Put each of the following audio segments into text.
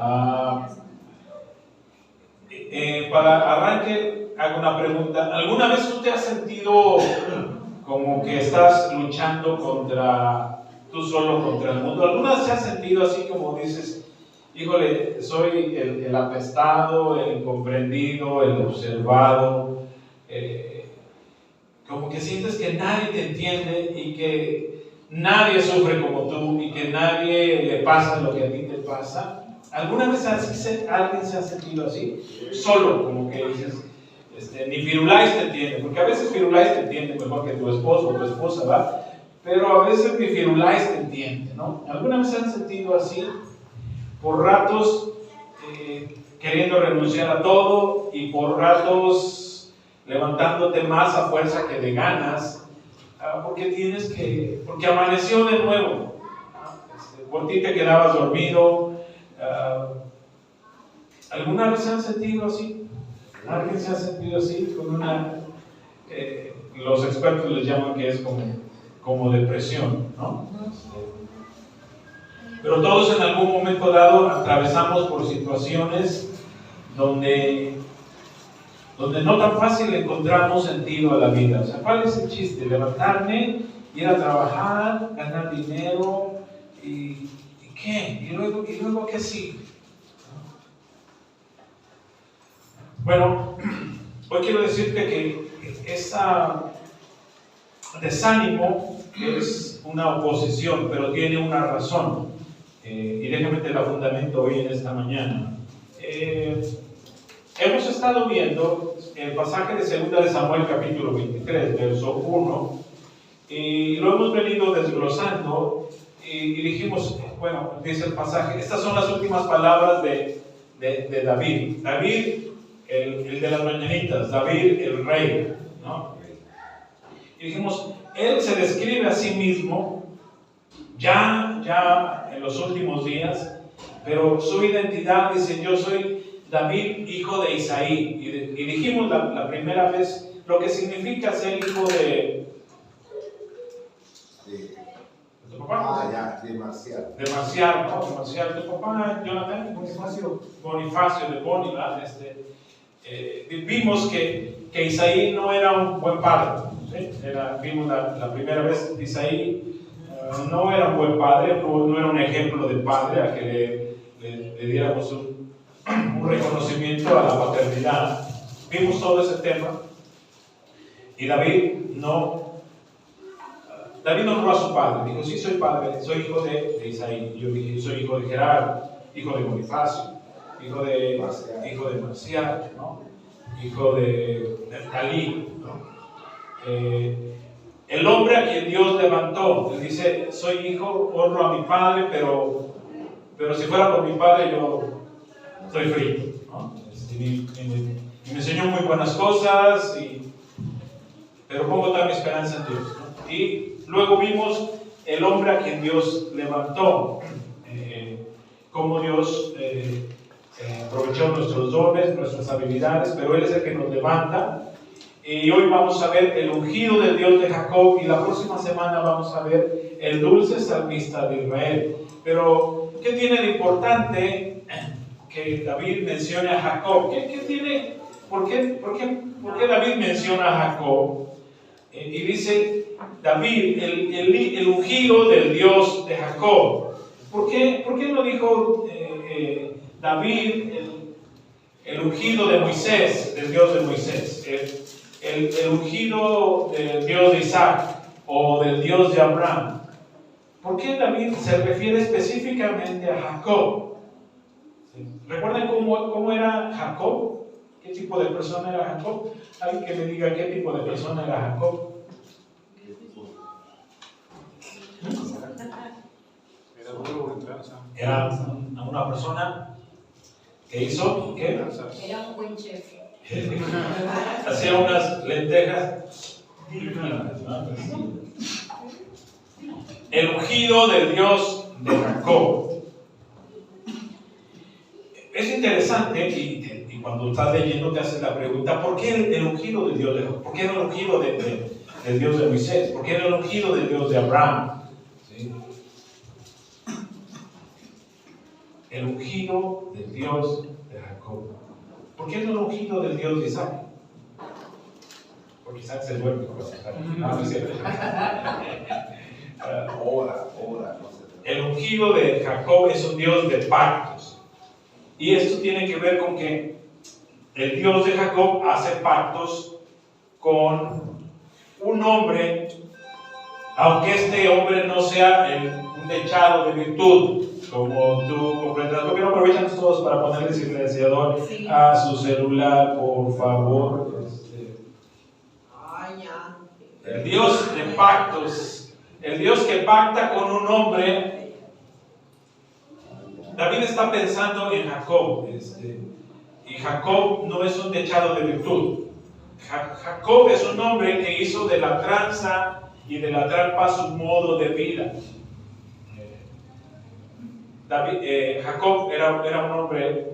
Ah, para arranque, hago una pregunta. ¿Alguna vez tú te has sentido como que estás luchando tú solo contra el mundo? ¿Alguna vez te has sentido así como dices, híjole, soy el apestado, el incomprendido, el observado? Como que sientes que nadie te entiende y que nadie sufre como tú y que nadie le pasa lo que a ti te pasa. ¿Alguna vez alguien se ha sentido así? Solo, como que dices, ni Firulais te entiende, porque a veces Firulais te entiende mejor que tu esposo o tu esposa, ¿va? Pero a veces ni Firulais te entiende, ¿no? ¿Alguna vez se han sentido así? Por ratos queriendo renunciar a todo y por ratos levantándote más a fuerza que de ganas, porque amaneció de nuevo, por ti te quedabas dormido. ¿Alguna vez se han sentido así? ¿Alguien se ha sentido así? Con los expertos les llaman que es como depresión, ¿no? Pero todos en algún momento dado atravesamos por situaciones donde no tan fácil encontramos sentido a la vida. O sea, ¿cuál es el chiste? Levantarme, ir a trabajar, ganar dinero, ¿y qué? ¿Y luego qué sigue? Bueno, hoy quiero decirte que ese desánimo es una oposición, pero tiene una razón. Y déjame te la fundamento hoy en esta mañana. Hemos estado viendo el pasaje de 2 de Samuel capítulo 23, verso 1, y lo hemos venido desglosando y dijimos, bueno, dice el pasaje, estas son las últimas palabras de David. David, el de las mañanitas, David el rey, ¿no? Y dijimos, él se describe a sí mismo ya en los últimos días, pero su identidad dice, yo soy David, hijo de Isaí. Y dijimos la primera vez lo que significa ser hijo de tu papá. De Marcial. De Marcial, ¿no? De Marcial, tu papá, Jonathan, Bonifacio de Boni, ¿verdad? Vimos que Isaí no era un buen padre, ¿sí? Vimos la primera vez que Isaí no era un buen padre, no era un ejemplo de padre a que le diéramos un reconocimiento a la paternidad. Vimos todo ese tema y David no honró a su padre. Dijo, sí, soy padre, soy hijo de Isaí. Yo dije, soy hijo de Gerardo, hijo de Bonifacio, hijo de Marcial, ¿no? Hijo de Neftalí, ¿no? El hombre a quien Dios levantó, él dice, soy hijo, honro a mi padre, pero si fuera por mi padre yo estoy frito, ¿no? Y me enseñó muy buenas cosas, pero pongo toda mi esperanza en Dios, ¿no? Y luego vimos el hombre a quien Dios levantó, cómo Dios aprovechó nuestros dones, nuestras habilidades, pero Él es el que nos levanta. Y hoy vamos a ver el ungido del Dios de Jacob y la próxima semana vamos a ver el dulce salmista de Israel. Pero, ¿qué tiene de importante que David mencione a Jacob? ¿Qué tiene? ¿Por qué David menciona a Jacob? Y dice, David, el ungido del Dios de Jacob. ¿Por qué no dijo David, el ungido de Moisés, del Dios de Moisés? El ungido del Dios de Isaac o del Dios de Abraham. ¿Por qué David se refiere específicamente a Jacob? ¿Recuerdan cómo era Jacob? ¿Qué tipo de persona era Jacob? Alguien que me diga qué tipo de persona era Jacob. Era una persona que hizo, ¿qué? Era un buen chef. Hacía unas lentejas divinas, ¿no? El ungido del Dios de Jacob. Es interesante y cuando estás leyendo te haces la pregunta, ¿por qué el ungido del Dios de Jacob? ¿Por qué no el ungido del Dios de Moisés? ¿Por qué no el ungido del Dios de Abraham? ¿Sí? el ungido del Dios de Jacob. ¿Por qué no el ungido del Dios de Isaac? Porque Isaac se duerme. No, no es cierto. Ahora, no sé. El ungido de Jacob es un Dios de pactos. Y esto tiene que ver con que el Dios de Jacob hace pactos con un hombre, aunque este hombre no sea un dechado de virtud, como tú comprenderás. ¿Por qué no aprovechan todos para ponerle silenciador a su celular, por favor? El Dios de pactos, el Dios que pacta con un hombre. David está pensando en Jacob, y Jacob no es un dechado de virtud. Jacob es un hombre que hizo de la tranza y de la trampa su modo de vida. Jacob era un hombre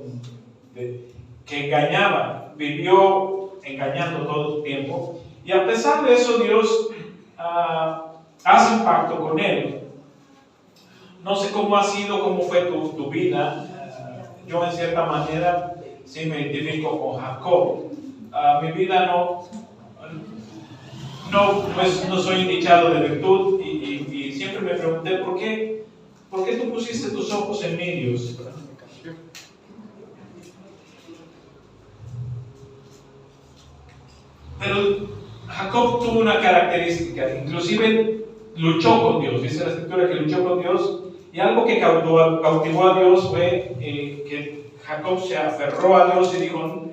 que engañaba, vivió engañando todo el tiempo, y a pesar de eso Dios hace un pacto con él. No sé cómo ha sido, cómo fue tu vida. Yo en cierta manera sí me identifico con Jacob. Mi vida no soy indicado de virtud, y siempre me pregunté ¿por qué tú pusiste tus ojos en mí, Dios? Pero Jacob tuvo una característica, inclusive luchó con Dios. Dice la escritura que luchó con Dios, y algo que cautivó a Dios fue que Jacob se aferró a Dios y dijo,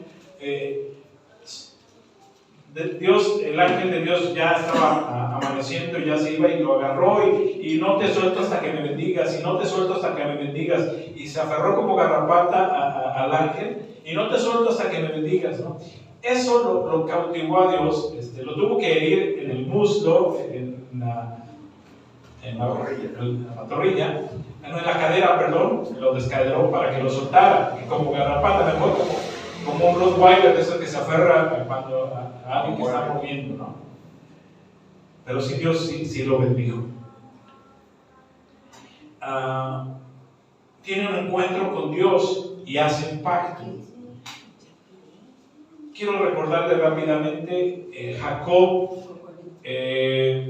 Dios, el ángel de Dios ya estaba amaneciendo y ya se iba, y lo agarró y no te suelto hasta que me bendigas, y no te suelto hasta que me bendigas, y se aferró como garrapata al ángel, y no te suelto hasta que me bendigas, ¿no? Eso lo cautivó a Dios. Lo tuvo que herir en el muslo, en la pantorrilla, en la cadera, perdón, lo descaderó para que lo soltara, y como garrapata, mejor como un Rottweiler de esos que se aferra cuando a alguien que está moviendo, ¿no? Pero sí, Dios sí lo bendijo. Tiene un encuentro con Dios y hace un pacto. Quiero recordarle rápidamente, Jacob,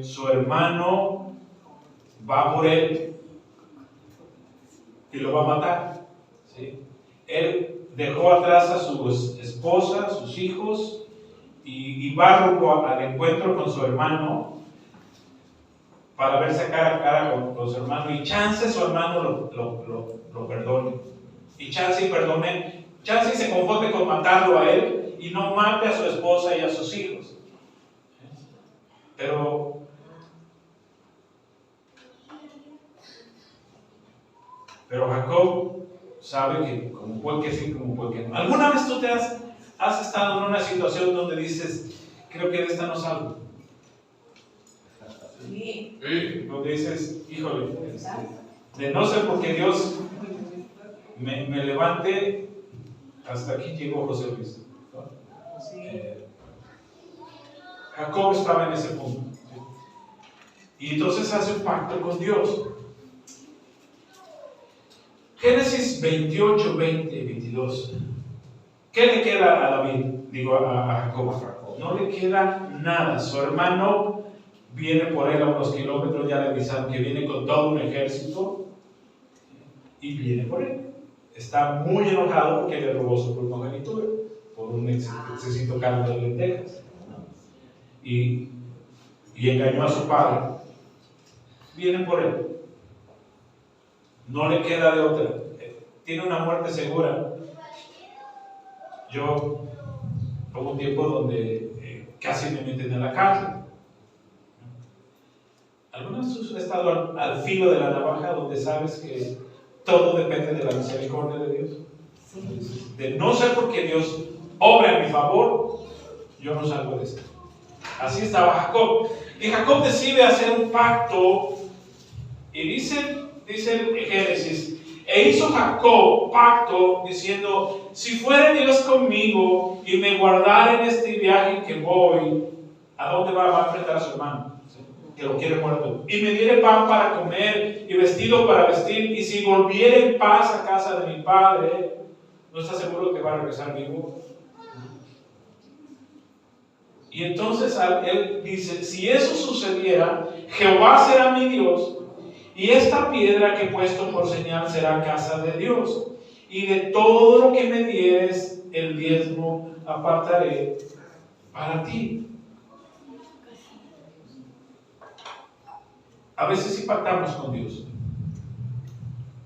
su hermano, va por él y lo va a matar, ¿sí? Él dejó atrás a su esposa, sus hijos, y va rumbo al encuentro con su hermano para verse cara a cara con su hermano, y chance su hermano lo perdone, y chance y se conforme con matarlo a él y no mate a su esposa y a sus hijos. Pero Jacob sabe que como puede que sí, como puede que no. ¿Alguna vez tú te has estado en una situación donde dices, creo que de esta no salgo? Sí. Donde dices, híjole, de no ser porque Dios me levante, hasta aquí llegó José Luis. Jacob estaba en ese punto, ¿sí? Y entonces hace un pacto con Dios. Génesis 28, 20 y 22. ¿Qué le queda a David? Digo, a Jacob. No le queda nada. Su hermano viene por él a unos kilómetros, ya le avisaron que viene con todo un ejército, y viene por él. Está muy enojado porque le robó su primogenitura por un excesito caldo de lentejas, ¿no? Y engañó a su padre. Viene por él. No le queda de otra. Tiene una muerte segura. Yo hubo un tiempo donde casi me meten en la cárcel. ¿Alguna vez has estado al filo de la navaja, donde sabes que todo depende de la misericordia de Dios? Sí. De no ser porque Dios obra a mi favor, yo no salgo de esto. Así estaba Jacob. Y Jacob decide hacer un pacto, y dice en Génesis, e hizo Jacob pacto diciendo, si fuere Dios conmigo y me guardara en este viaje que voy, ¿a dónde va a enfrentar a su hermano? ¿Sí? que lo quiere muerto, y me diere pan para comer y vestido para vestir, y si volviere en paz a casa de mi padre, ¿no está seguro que va a regresar vivo? Y entonces él dice, si eso sucediera, Jehová será mi Dios, y esta piedra que he puesto por señal será casa de Dios, y de todo lo que me dieres, el diezmo apartaré para ti. A veces sí pactamos con Dios.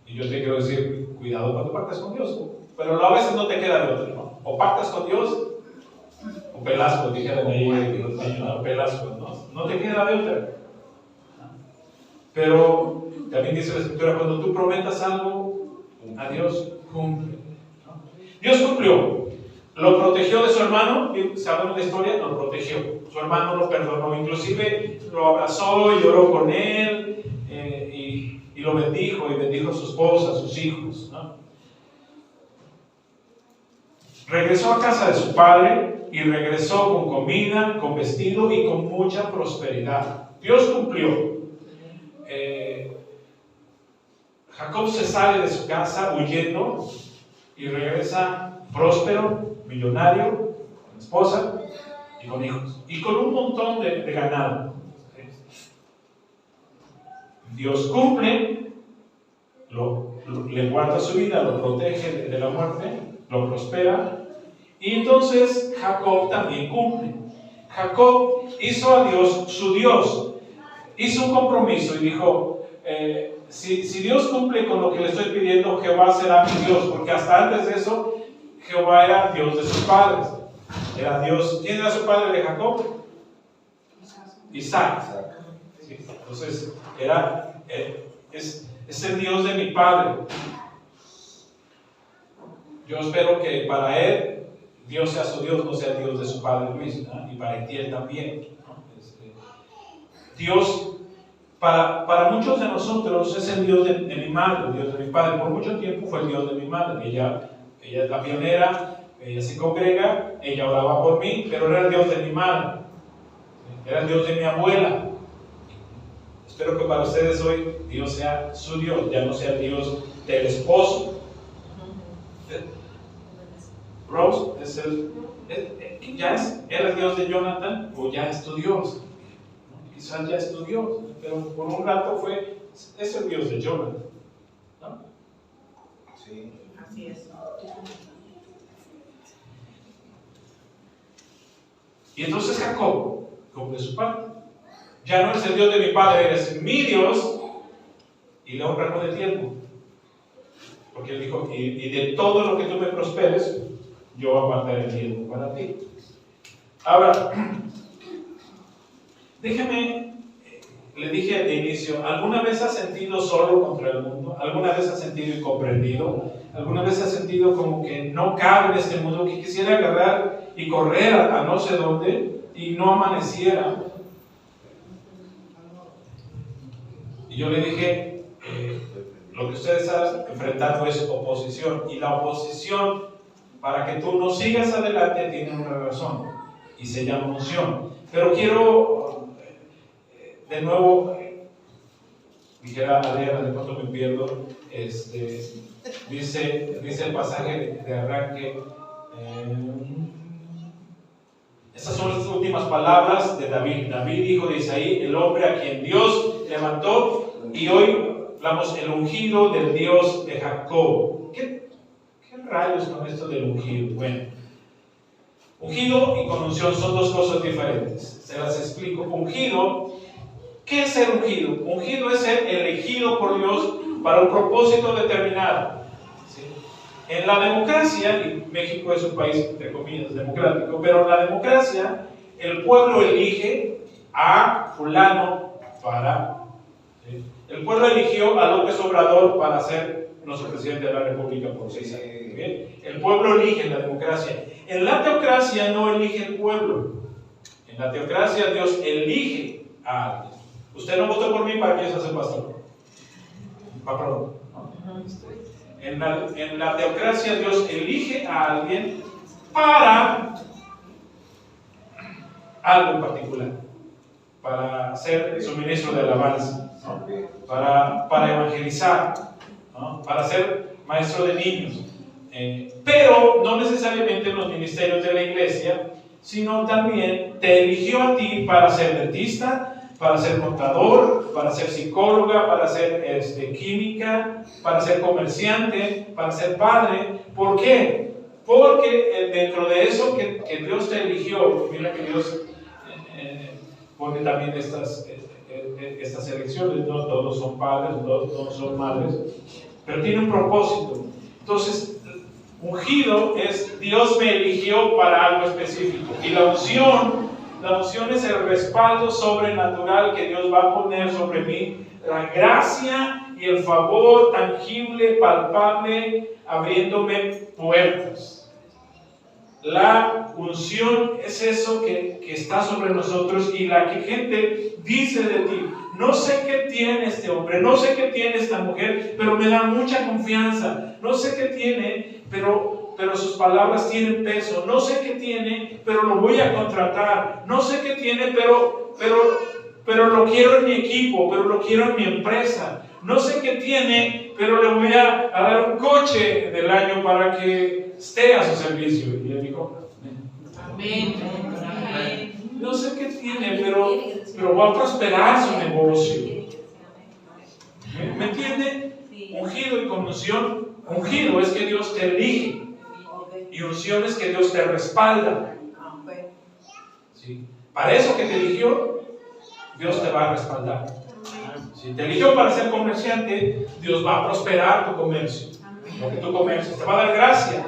Y yo te quiero decir, cuidado cuando pactas con Dios. Pero a veces no te queda de otra, ¿no? O pactas con Dios, o pelasco, dijeron ahí los niños, ¿no? Pelasco, no te queda de otra. Pero también dice la Escritura, cuando tú prometas algo a Dios, cumple, ¿no? Dios cumplió. Lo protegió de su hermano, ¿saben la historia? Lo protegió. Su hermano lo perdonó, inclusive lo abrazó y lloró con él, y lo bendijo, y bendijo a su esposa, a sus hijos, ¿no? Regresó a casa de su padre y regresó con comida, con vestido y con mucha prosperidad. Dios cumplió. Jacob se sale de su casa huyendo y regresa próspero, millonario, con esposa y con hijos, y con un montón de ganado. Dios cumple, le guarda su vida, lo protege de la muerte, lo prospera, y entonces Jacob también cumple. Jacob hizo a Dios su Dios, hizo un compromiso y dijo, si Dios cumple con lo que le estoy pidiendo, Jehová será mi Dios, porque hasta antes de eso Jehová era Dios de sus padres. Era Dios. ¿Quién era su padre de Jacob? Isaac. Sí, entonces es el Dios de mi padre. Yo espero que para él Dios sea su Dios, no sea el Dios de su padre Luis, ¿no? Y para él también, ¿no? Dios para muchos de nosotros es el Dios de mi madre, el Dios de mi padre. Por mucho tiempo fue el Dios de mi madre. Ella es la pionera, ella se congrega, ella oraba por mí, pero era el Dios de mi madre, era el Dios de mi abuela. Espero que para ustedes hoy Dios sea su Dios, ya no sea el Dios del esposo. Rose ¿ya es el Dios de Jonathan o ya es tu Dios? Quizás ya es tu Dios, pero por un rato es el Dios de Jonathan, ¿no? Sí. Así es. Y entonces Jacob cumple su parte. Ya no es el Dios de mi padre, eres mi Dios, y le honra con el tiempo. Porque él dijo, y de todo lo que tú me prosperes, yo voy a apartar el tiempo para ti. Ahora, déjeme, le dije de inicio, ¿alguna vez has sentido solo contra el mundo? ¿Alguna vez has sentido incomprendido? ¿Alguna vez has sentido como que no cabe en este mundo, que quisiera agarrar y correr a no sé dónde y no amaneciera? Y yo le dije, lo que ustedes están enfrentando es oposición, y la oposición, para que tú no sigas adelante, tiene una razón, y se llama unción. Pero quiero, de nuevo, dijera Adriana, de pronto me pierdo, dice el pasaje de arranque, estas son las últimas palabras de David. David, hijo de Isaí, el hombre a quien Dios levantó, y hoy hablamos el ungido del Dios de Jacob. ¿Qué rayos con esto del ungido? Bueno, ungido y con unción son dos cosas diferentes. Se las explico. Ungido, ¿qué es ser ungido? Ungido es ser elegido por Dios para un propósito determinado. ¿Sí? En la democracia, y México es un país, entre comillas, democrático, pero en la democracia el pueblo elige a fulano para... ¿sí? El pueblo eligió a López Obrador para ser nuestro presidente de la República por 6 años. ¿Bien? El pueblo elige en la democracia. En la teocracia no elige el pueblo. En la teocracia Dios elige a alguien. Usted no votó por mí para que yo sea pastor. Perdón. En la teocracia Dios elige a alguien para algo en particular. para ser su ministro de alabanza, ¿no? Para evangelizar, ¿no? Para ser maestro de niños. Pero no necesariamente en los ministerios de la iglesia, sino también te eligió a ti para ser dentista, para ser contador, para ser psicóloga, para ser química, para ser comerciante, para ser padre. ¿Por qué? Porque dentro de eso que Dios te eligió, mira que Dios pone también estas elecciones, no todos son padres, no todos son madres, pero tiene un propósito. Entonces, ungido es Dios me eligió para algo específico. Y la unción es el respaldo sobrenatural que Dios va a poner sobre mí, la gracia y el favor tangible, palpable, abriéndome puertas. La unción es eso que está sobre nosotros y la que gente dice de ti: no sé qué tiene este hombre, no sé qué tiene esta mujer, pero me da mucha confianza. No sé qué tiene, pero sus palabras tienen peso. No sé qué tiene, pero lo voy a contratar. No sé qué tiene, pero lo quiero en mi equipo, pero lo quiero en mi empresa. No sé qué tiene, pero le voy a dar un coche del año para que esté a su servicio. Y él dijo: amén. No sé qué tiene, pero va a prosperar su negocio. ¿Me entiende? Ungido y con unción. Ungido es que Dios te elige. Y unción es que Dios te respalda. ¿Sí? Para eso que te eligió, Dios te va a respaldar. Si te eligió para ser comerciante, Dios va a prosperar tu comercio. Lo que tú comercias, te va a dar gracia.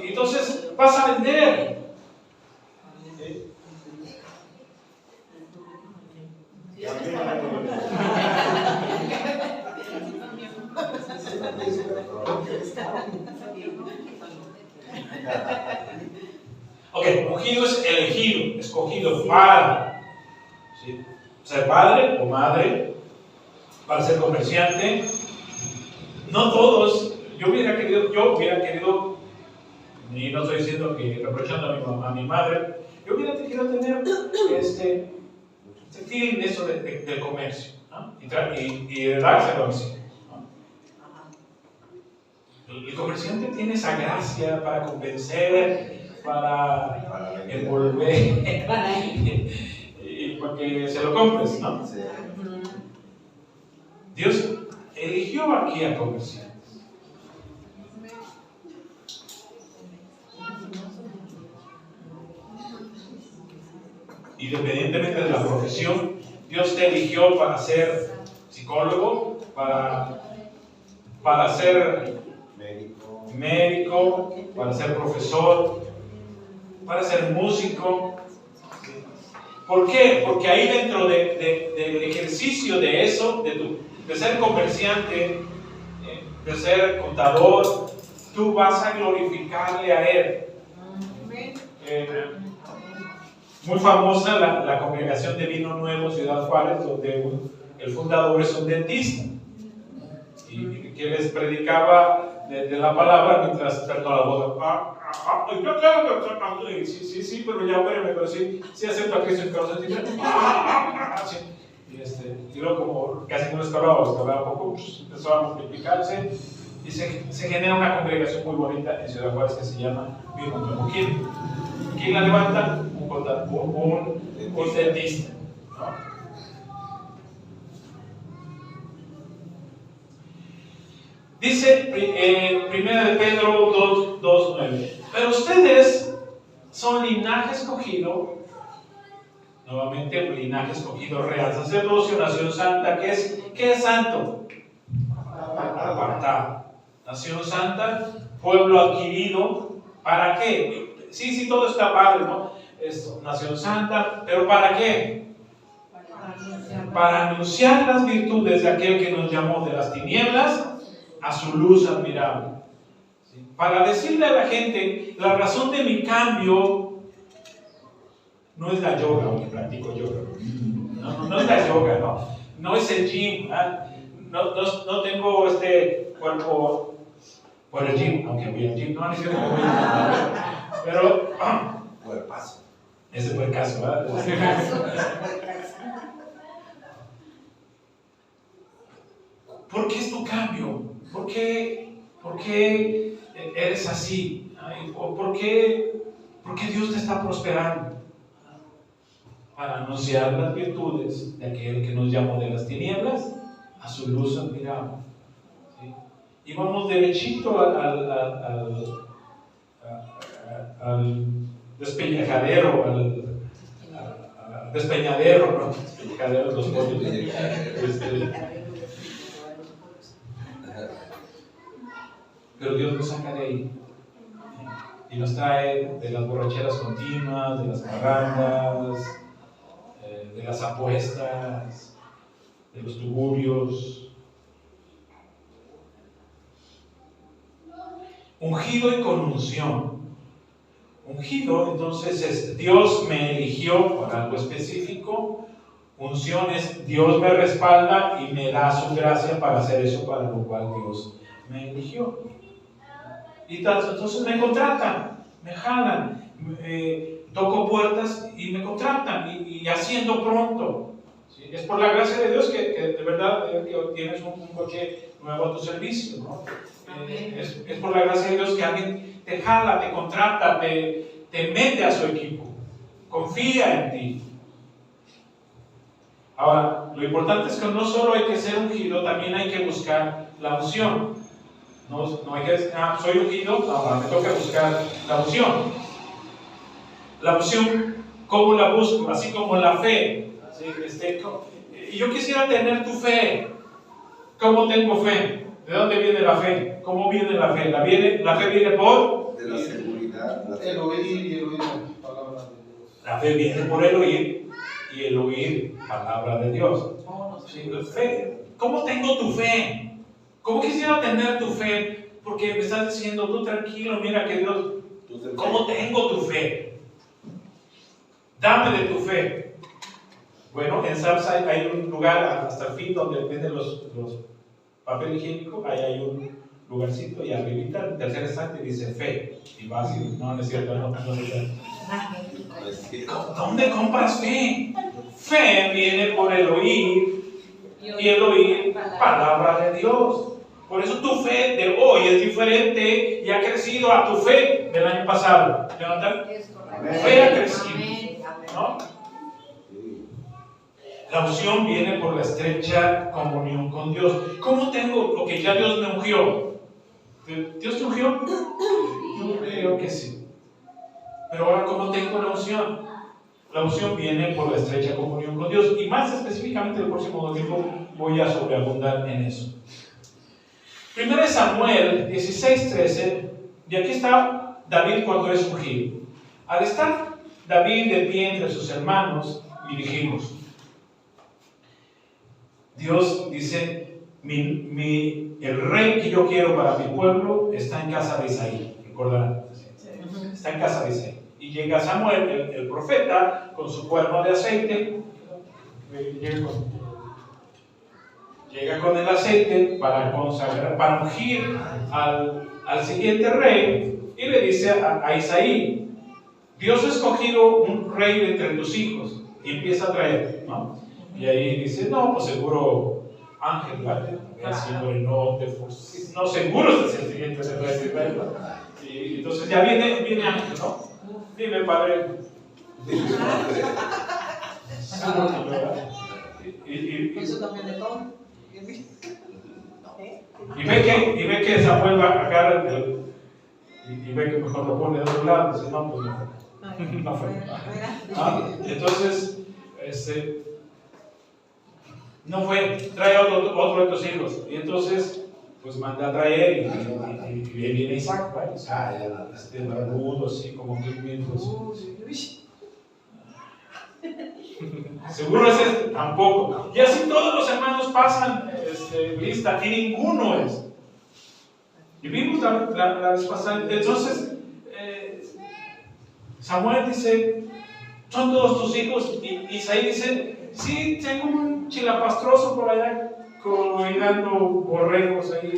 Y entonces vas a vender. Ok, ungido es elegido, escogido para, ¿sí?, ser padre o madre, para ser comerciante. No todos. Yo hubiera querido, y no estoy diciendo que reprochando a mi madre, yo hubiera querido tener este feeling de eso del comercio, ¿no? y de dárselo a mis hijos, ¿no? El comerciante tiene esa gracia para convencer, para envolver, y para que se lo compres, ¿no? Dios eligió aquí a comerciantes. Independientemente de la profesión, Dios te eligió para ser psicólogo, para ser médico, para ser profesor, para ser músico. ¿Por qué? Porque ahí dentro del ejercicio de eso, de ser comerciante, de ser contador, tú vas a glorificarle a Él. Muy famosa la congregación de Vino Nuevo, Ciudad Juárez, donde el fundador es un dentista y que les predicaba de la palabra mientras perdón la boca. Sí, pero ya pero sí acepto a Cristo en causa y luego como casi no escalaba un poco, empezó a multiplicarse y se genera una congregación muy bonita en Ciudad Juárez que se llama Vino Nuevo. ¿Quién la levanta? Un dentista, ¿no? Dice 1 de Pedro 2:9: pero ustedes son linaje escogido, nuevamente un linaje escogido, real sacerdocio, nación santa. ¿Qué es santo? Apartado. Nación santa, pueblo adquirido. ¿Para qué? Sí, todo está padre, ¿no? Esto, nación santa, pero ¿para qué? Para anunciar las virtudes de aquel que nos llamó de las tinieblas a su luz admirable. ¿Sí? Para decirle a la gente, la razón de mi cambio no es la yoga, aunque practico yoga. No es la yoga, no es el gym. No tengo este cuerpo por el gym, aunque voy al gym. No es cierto que voy al gym. Pero Ese fue el caso, ¿verdad? ¿Por qué es tu cambio? ¿Por qué eres así? ¿Por qué Dios te está prosperando? Para anunciar las virtudes de aquel que nos llamó de las tinieblas a su luz admirable. ¿Sí? Y vamos derechito al despeñajadero, al despeñadero, ¿no? Despeñajadero de los pollos. Pero Dios nos saca de ahí y nos trae de las borracheras continuas, de las parrandas, de las apuestas, de los tugurios. Ungido y con unción. Ungido, entonces, es Dios me eligió por algo específico. Unción es Dios me respalda y me da su gracia para hacer eso para lo cual Dios me eligió. Y entonces me contratan, me jalan, toco puertas y me contratan y haciendo pronto. ¿Sí? Es por la gracia de Dios que de verdad que tienes un coche nuevo a tu servicio, ¿no? Es por la gracia de Dios que alguien te jala, te contrata, te mete a su equipo, confía en ti. Ahora, lo importante es que no solo hay que ser ungido, también hay que buscar la unción. No hay que decir, soy ungido, ahora me toca buscar la unción. La unción, ¿cómo la busco? Así como la fe. ¿Sí? Yo quisiera tener tu fe. ¿Cómo tengo fe? ¿De dónde viene la fe? ¿Cómo viene la fe? La fe viene por... De la seguridad. El oír y el oír la palabra de Dios. La fe viene por el oír y el oír palabra de Dios. Sí, la fe. ¿Cómo tengo tu fe? ¿Cómo quisiera tener tu fe? Porque me estás diciendo, tú tranquilo, mira que Dios... ¿Cómo tengo tu fe? Dame de tu fe. Bueno, en Samsa hay un lugar hasta el fin donde venden los papel higiénico. Ahí hay un lugarcito y arribita, el tercer estante dice fe. Y vas y no es cierto, no es cierto. ¿Dónde compras fe? Fe viene por el oír y el oír palabra de Dios. Por eso tu fe de hoy es diferente y ha crecido a tu fe del año pasado. ¿Levantan? Fe ha crecido, ¿no? La unción viene por la estrecha comunión con Dios. ¿Cómo tengo lo que ya Dios me ungió? ¿Dios te ungió? Yo creo que sí. Pero ahora, ¿cómo tengo la unción? La unción viene por la estrecha comunión con Dios. Y más específicamente el próximo domingo voy a sobreabundar en eso. 1 Samuel 16:13, y aquí está David cuando es ungido. Al estar David de pie entre sus hermanos, y dijimos, Dios dice, el rey que yo quiero para mi pueblo está en casa de Isaí. ¿Recordarán? Está en casa de Isaí. Y llega Samuel, el profeta, con su cuerno de aceite. Llega con el aceite para consagrar, para ungir al siguiente rey, y le dice a Isaí, Dios ha escogido un rey de entre tus hijos, y empieza a traer, ¿no? Y ahí dice, no, pues seguro Ángel, ¿vale? No, seguro es el siguiente rey, ¿no? Y entonces ya viene Ángel, ¿no? Dime, padre. Eso también de todo. Y ve que Samuel va a agarrar y ve que mejor lo pone de otro lado. Dice, no, pues no fue. Entonces, no fue, trae otro de tus hijos. Y entonces, pues manda a traer y viene Isaac, ¿vale? Barbudo, así como que seguro ese tampoco. Y así todos los hermanos pasan lista y ninguno es. Y vimos la vez pasada. Entonces, Samuel dice, son todos tus hijos. Y Isaí dice, sí, tengo un chilapastroso por allá cuidando borregos ahí.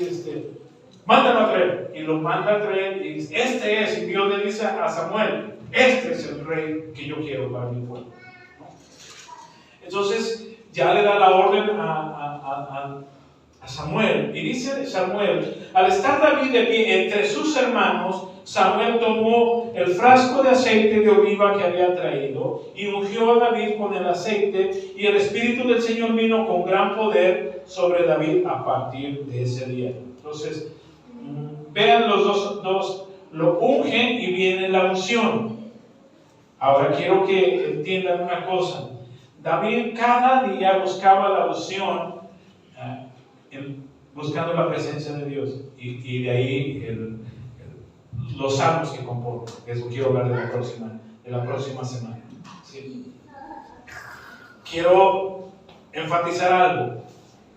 mándalo a traer. Y lo manda a traer y dice, este es, y Dios le dice a Samuel, este es el rey que yo quiero para mi pueblo. ¿No? Entonces ya le da la orden a Samuel, y dice Samuel, al estar David de pie entre sus hermanos, Samuel tomó el frasco de aceite de oliva que había traído y ungió a David con el aceite, y el Espíritu del Señor vino con gran poder sobre David a partir de ese día. Entonces, vean los dos lo ungen y viene la unción. Ahora quiero que entiendan una cosa. David cada día buscaba la unción, buscando la presencia de Dios, y de ahí los salmos que compone. Eso quiero hablar de la próxima semana. ¿Sí? Quiero enfatizar algo.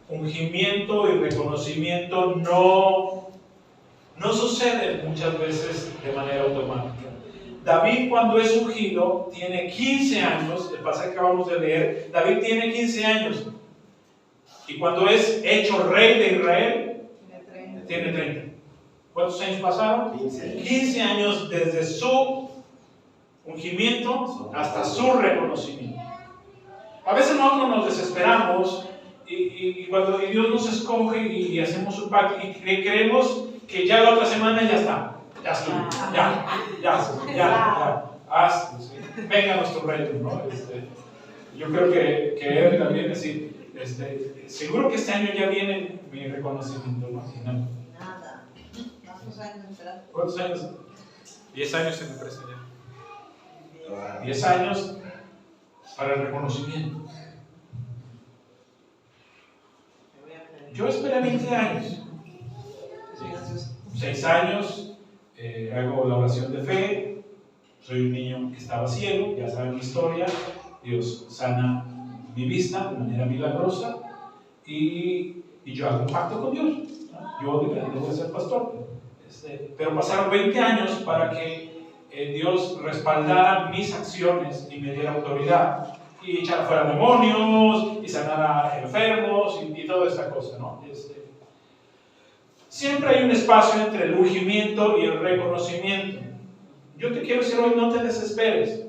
Ungimiento y reconocimiento no sucede muchas veces de manera automática. David, cuando es ungido, tiene 15 años. El pasaje que acabamos de leer, David tiene 15 años. Y cuando es hecho rey de Israel, tiene 30. ¿Cuántos años pasaron? 15 años desde su ungimiento hasta su reconocimiento. A veces nosotros nos desesperamos y cuando Dios nos escoge y hacemos un pacto y creemos que ya la otra semana ya está. Ya estuvo, ya. Venga nuestro reino, ¿no? Yo creo que él también decir, seguro que este año ya viene mi reconocimiento, ¿no? Nada. ¿Cuántos años esperar? ¿Cuántos años? 10 años en empresa ya. 10 años para el reconocimiento. Yo esperé 20 años. 6 años, hago la oración de fe. Soy un niño que estaba ciego, ya saben mi historia. Dios sana mi vista de manera milagrosa y yo hago un pacto con Dios. Yo voy a ser pastor. Pero pasaron 20 años para que Dios respaldara mis acciones y me diera autoridad y echara fuera demonios y sanara enfermos y toda esta cosa, ¿no? Siempre hay un espacio entre el ungimiento y el reconocimiento. Yo te quiero decir hoy, no te desesperes.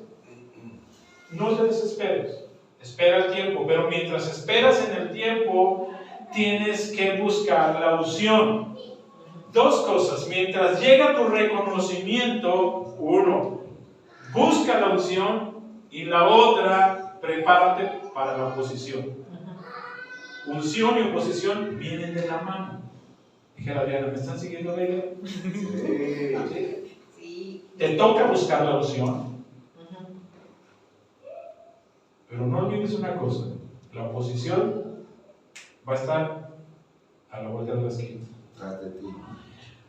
No te desesperes. Espera el tiempo, pero mientras esperas en el tiempo, tienes que buscar la unción. Dos cosas. Mientras llega tu reconocimiento, uno, busca la unción, y la otra, prepárate para la oposición. Unción y oposición vienen de la mano. Dijera Adriana, ¿me están siguiendo de ella? Sí. Te toca buscar la unción. Pero no olvides una cosa, la oposición va a estar a la vuelta de la esquina.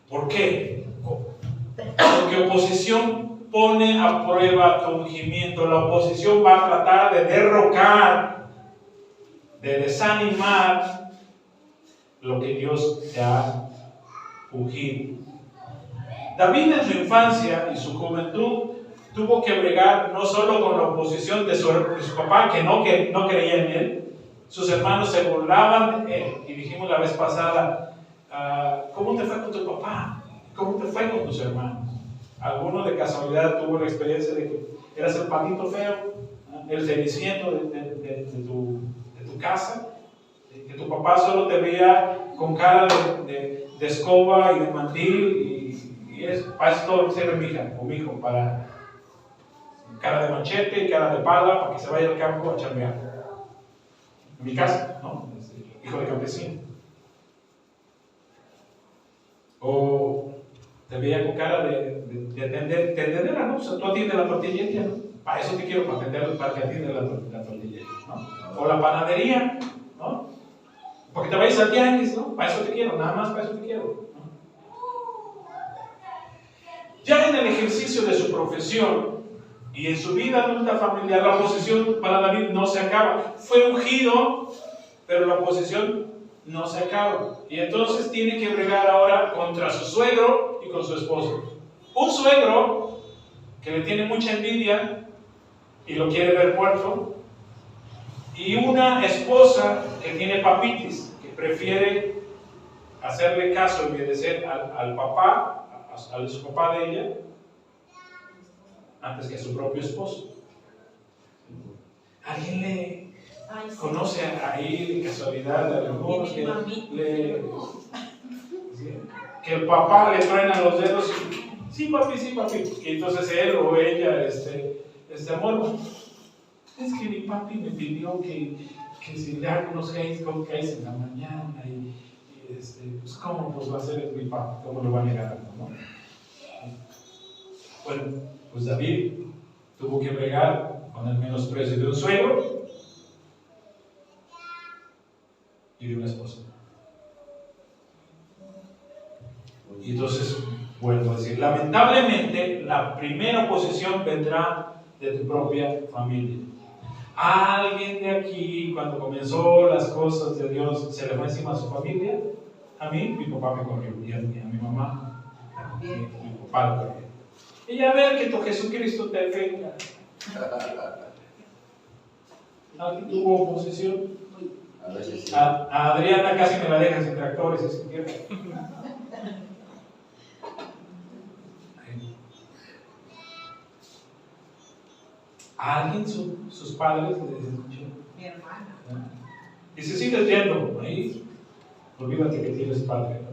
¿Por qué? Porque oposición pone a prueba tu ungimiento. La oposición va a tratar de derrocar, de desanimar lo que Dios te ha ungido. David en su infancia y su juventud tuvo que bregar no solo con la oposición de su papá, que no creía en él. Sus hermanos se burlaban de él. Y dijimos la vez pasada, ¿cómo te fue con tu papá? ¿Cómo te fue con tus hermanos? ¿Alguno de casualidad tuvo la experiencia de que eras el patito feo, el ceniciento de tu casa? Que tu papá solo te veía con cara de escoba y de mandil y para eso todo sirve mi hija o mi hijo, para cara de machete y cara de pala para que se vaya al campo a chambear. En mi casa, ¿no? Hijo de campesino. O te veía con cara de tendedera, ¿no? O sea, tú atiendes la tortillería, ¿no? Para eso te quiero, para que atiendes la tortillería, ¿no? O la panadería, ¿no? Porque te vayas al tianguis, ¿no? Para eso te quiero, nada más para eso te quiero, ¿no? Ya en el ejercicio de su profesión y en su vida adulta familiar, la oposición para David no se acaba. Fue ungido, pero la oposición no se acaba. Y entonces tiene que bregar ahora contra su suegro y con su esposo. Un suegro que le tiene mucha envidia y lo quiere ver muerto. Y una esposa que tiene papitis, que prefiere hacerle caso y obedecer al papá, al su papá de ella, antes que a su propio esposo. ¿Alguien le conoce ahí de casualidad a algunos que el papá le truena los dedos y sí papi, y entonces él o ella amor, es que mi papi me pidió que si le hago unos cupcakes en la mañana y pues cómo pues va a ser mi papi, cómo lo va a negar, ¿no? Bueno, pues David tuvo que bregar con el menosprecio de un suegro y de una esposa. Y entonces, vuelvo a decir, lamentablemente la primera oposición vendrá de tu propia familia. ¿Alguien de aquí, cuando comenzó las cosas de Dios, se le fue encima a su familia? A mí, mi papá me corrió, y a mi mamá, mi papá lo corrió. Y a ver que tu Jesucristo te venga. ¿Alguien tuvo oposición? A Adriana casi me la deja sin tractores y sin tierra. ¿A alguien sus padres les escucharon? Mi hermana. Y se sigue yendo ahí. Olvídate que tienes padre, ¿no?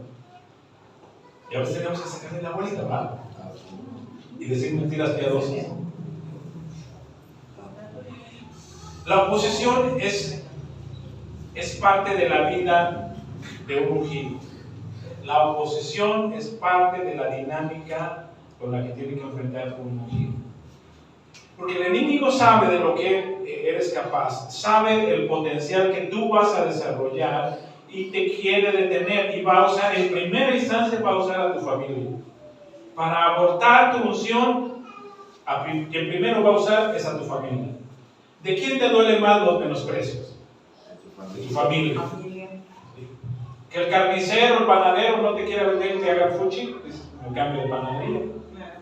Y a veces tenemos que sacarle la vuelta, ¿va? Y decir mentiras piadosas. La oposición es parte de la vida de un ungido. La oposición es parte de la dinámica con la que tiene que enfrentar un ungido. Porque el enemigo sabe de lo que eres capaz, sabe el potencial que tú vas a desarrollar y te quiere detener y va a usar, en primera instancia va a usar a tu familia. Para abortar tu unción, quien primero va a usar es a tu familia. ¿De quién te duelen más los menosprecios? De tu familia. Que el carnicero, el panadero no te quiera vender y te haga fuchi, me cambio de panadería.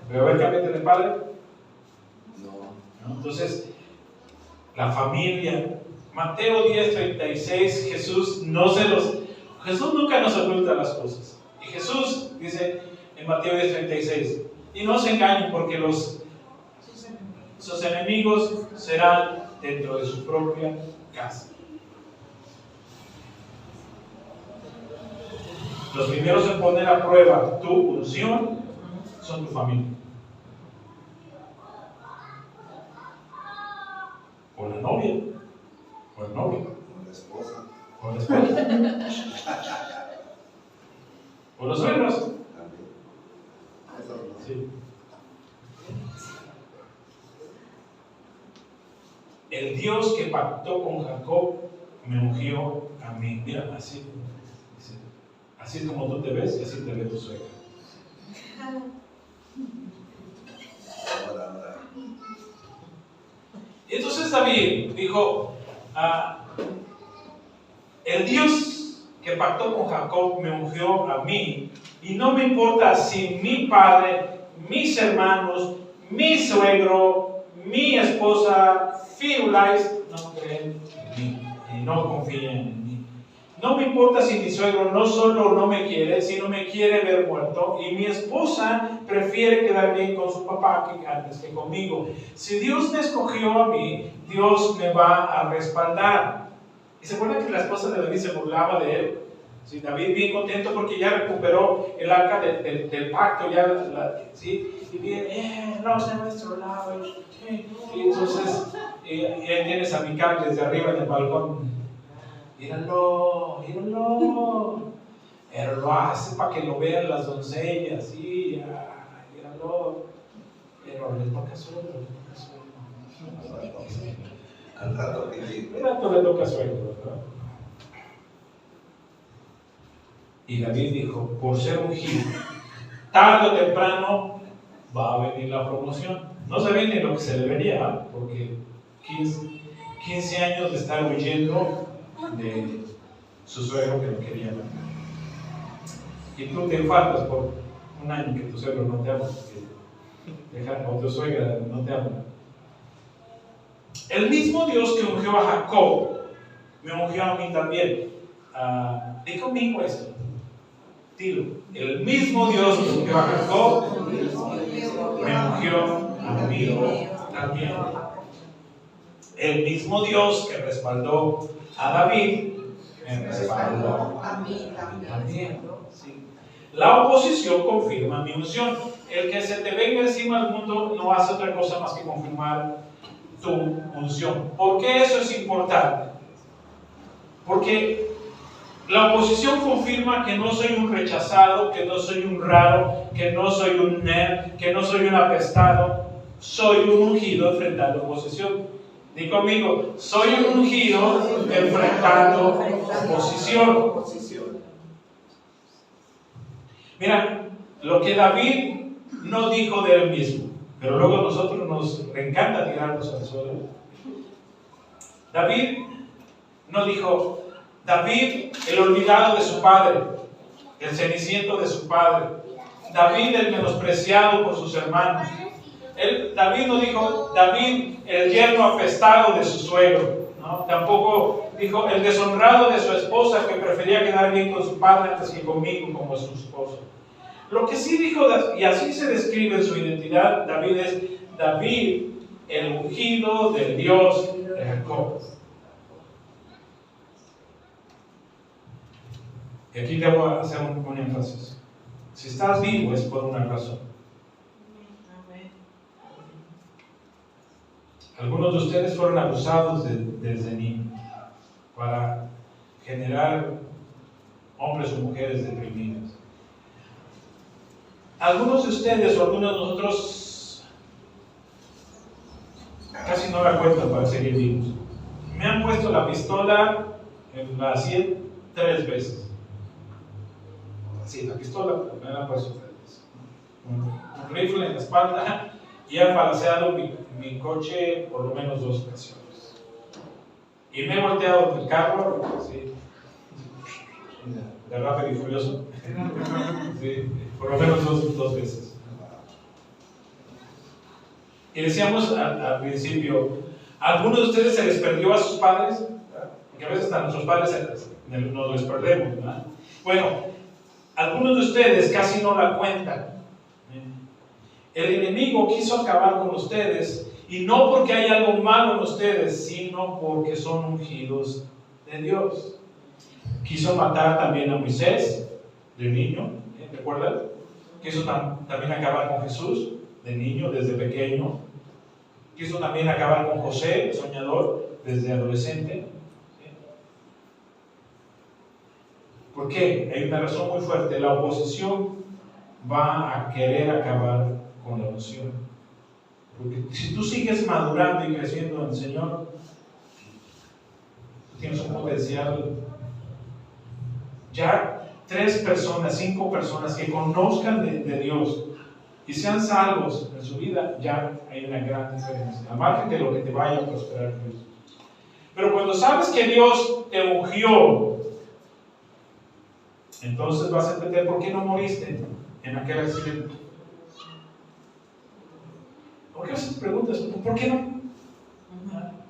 Pero a ver, cámbiate de padre. No. Entonces, la familia. Mateo 10:36, Jesús nunca nos oculta las cosas. Y Jesús dice en Mateo 10:36, y no se engañen porque sus enemigos serán dentro de su propia casa. Los primeros en poner a prueba tu unción son tu familia. O la novia, o el novio, Con la esposa. o la esposa, o los suegros. También. Eso no. Sí. El Dios que pactó con Jacob me ungió a mí. Mira, así es como tú te ves y así te ve tu suegra. Ahora. Y entonces David dijo, el Dios que pactó con Jacob me ungió a mí, y no me importa si mi padre, mis hermanos, mi suegro, mi esposa, Firulais, no creen en mí y no confían en mí. No me importa si mi suegro no solo no me quiere, sino me quiere ver muerto, y mi esposa prefiere quedar bien con su papá antes que conmigo. Si Dios me escogió a mí, Dios me va a respaldar. ¿Y se acuerdan que la esposa de David se burlaba de él? Sí, David bien contento porque ya recuperó el arca del pacto, ¿sí? Y bien, no sé nuestro lado. Y entonces, y ahí tienes a Mical desde arriba en el balcón. Míralo. Pero lo hace para que lo vean las doncellas, sí, míralo. Pero le toca suegro, Al rato que llegue. Un rato le toca suegro, ¿verdad? Y David dijo, por ser ungido, tarde o temprano va a venir la promoción. No se ve ni lo que se debería, porque 15 años de estar huyendo de su suegro que no quería ver. Y tú te faltas por un año que tu suegro no te ama, o tu suegra no te ama. El mismo Dios que ungió a Jacob me ungió a mí también. Di conmigo esto. Dilo, el mismo Dios que ungió a Jacob, me ungió a mí también. El mismo Dios que respaldó a David, me respaldó A mí también. Sí. La oposición confirma mi unción. El que se te venga encima del mundo no hace otra cosa más que confirmar tu unción. ¿Por qué eso es importante? Porque la oposición confirma que no soy un rechazado, que no soy un raro, que no soy un nerd, que no soy un apestado. Soy un ungido enfrentando oposición. Di conmigo, soy un ungido enfrentando oposición. Mira, lo que David no dijo de él mismo, pero luego a nosotros nos encanta tirarnos al suelo. David no dijo, David el olvidado de su padre, el ceniciento de su padre, David el menospreciado por sus hermanos. David no dijo, David el yerno apestado de su suegro, ¿no? Tampoco dijo, el deshonrado de su esposa que prefería quedar bien con su padre antes que conmigo como su esposo. Lo que sí dijo, y así se describe en su identidad, David es David el ungido del Dios de Jacob. Y aquí te voy a hacer un énfasis. Si estás vivo es por una razón. Algunos de ustedes fueron abusados desde niños para generar hombres o mujeres deprimidos. Algunos de ustedes o algunos de nosotros casi no la cuentan para seguir vivos. Me han puesto la pistola en la sien 3 veces. Sí, la pistola me la han puesto 3 veces. Un rifle en la espalda y han balanceado mi coche por lo menos 2 ocasiones. Y me he volteado del carro, sí, de Rápido y Furioso, sí, por lo menos dos veces. Y decíamos al principio, ¿a algunos de ustedes se les perdió a sus padres? Porque a veces a nuestros padres nos les perdemos, ¿verdad? Bueno, algunos de ustedes casi no la cuentan. El enemigo quiso acabar con ustedes, y no porque hay algo malo en ustedes, sino porque son ungidos de Dios. Quiso matar también a Moisés, de niño, ¿recuerdan? Quiso también acabar con Jesús, de niño, desde pequeño. Quiso también acabar con José, el soñador, desde adolescente. ¿Por qué? Hay una razón muy fuerte. La oposición va a querer acabar con la unción. Porque si tú sigues madurando y creciendo en el Señor, tú tienes un potencial. Ya 3 personas, 5 personas que conozcan de Dios y sean salvos en su vida, ya hay una gran diferencia. Al margen de lo que te vaya a prosperar Dios. Pero cuando sabes que Dios te ungió, entonces vas a entender por qué no moriste en aquel accidente. ¿Por qué haces preguntas? ¿Por qué no?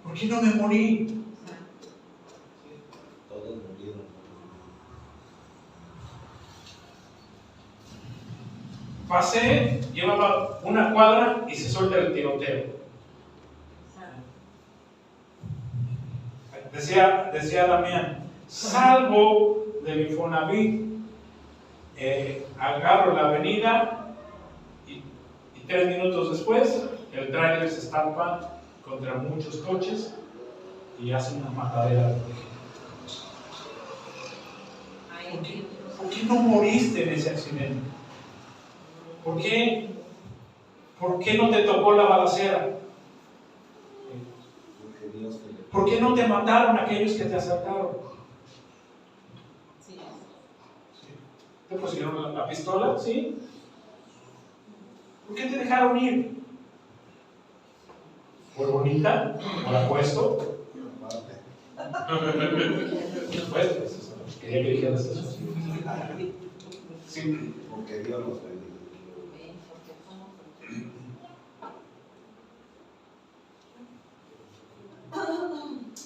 ¿Por qué no me morí? Todos murieron. Pasé, llevaba una cuadra y se suelta el tiroteo. Decía Damián, salgo del Infonavit, agarro la avenida y 3 minutos después el tráiler se estampa contra muchos coches y hace una matadera de gente. ¿Por qué no moriste en ese accidente? ¿Por qué no te tocó la balacera? ¿Por qué no te mataron aquellos que te asaltaron? ¿Te pusieron la pistola? ¿Sí? ¿Por qué te dejaron ir? ¿Por bonita? ¿Por apuesto? Pues, quería que dijeras eso. Sí. Porque Dios los bendiga.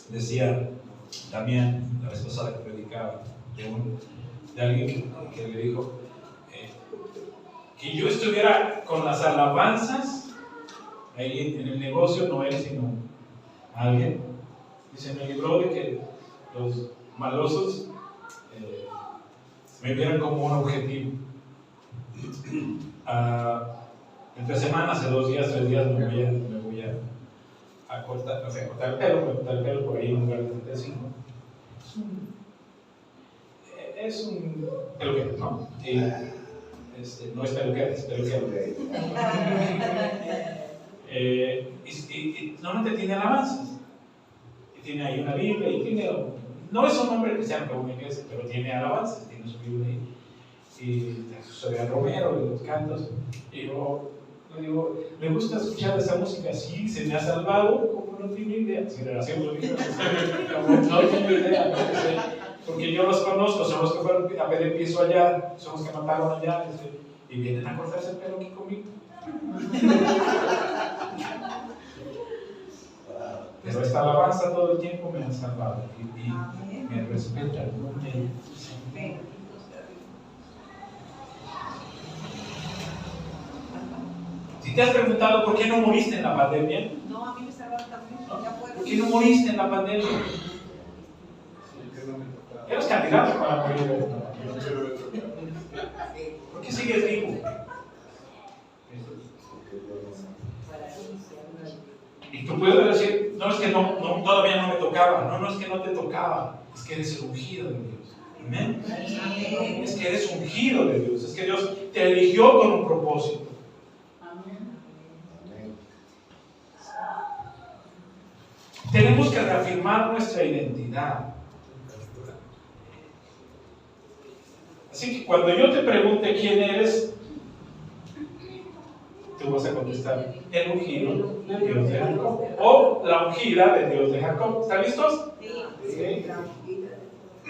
Decía también la vez pasada que predicaba de alguien que le dijo que yo estuviera con las alabanzas ahí en el negocio, no él, sino alguien. Dice, me libró de que los malosos me vieran como un objetivo. Entre semanas, hace 2 días, 3 días, me voy a cortar, o sea, cortar el pelo por ahí en un lugar de 35. Es un peluquero, ¿no? No es peluquero, es peluquero. Y normalmente tiene alabanzas. Y tiene ahí una Biblia y tiene. No es un hombre cristiano como una iglesia, pero tiene alabanzas, tiene su Biblia ahí. Y sobre el Romero y los cantos. Y yo le digo, ¿le gusta escuchar esa música? Sí, se me ha salvado, como no tiene idea. Si relación lo digo, como no tengo idea, no sé. Porque yo los conozco, son los que fueron a pedir piso allá, son los que mataron allá, y vienen a cortarse el pelo aquí conmigo. Pero esta alabanza todo el tiempo me ha salvado y me respeta. Si te has preguntado por qué no moriste en la pandemia, No, a mí me salvaron también. ¿por qué no moriste en la pandemia? Eres candidato para morir en la pandemia. ¿Por qué sigues vivo? Y tú puedes decir, no es que todavía no me tocaba, no es que no te tocaba, es que eres el ungido de Dios. Amén. Es que eres ungido de Dios, es que Dios te eligió con un propósito. Tenemos que reafirmar nuestra identidad. Así que cuando yo te pregunte quién eres, tú vas a contestar el ungido de Dios de Jacob o la ungida de Dios de Jacob. ¿Están listos? Sí.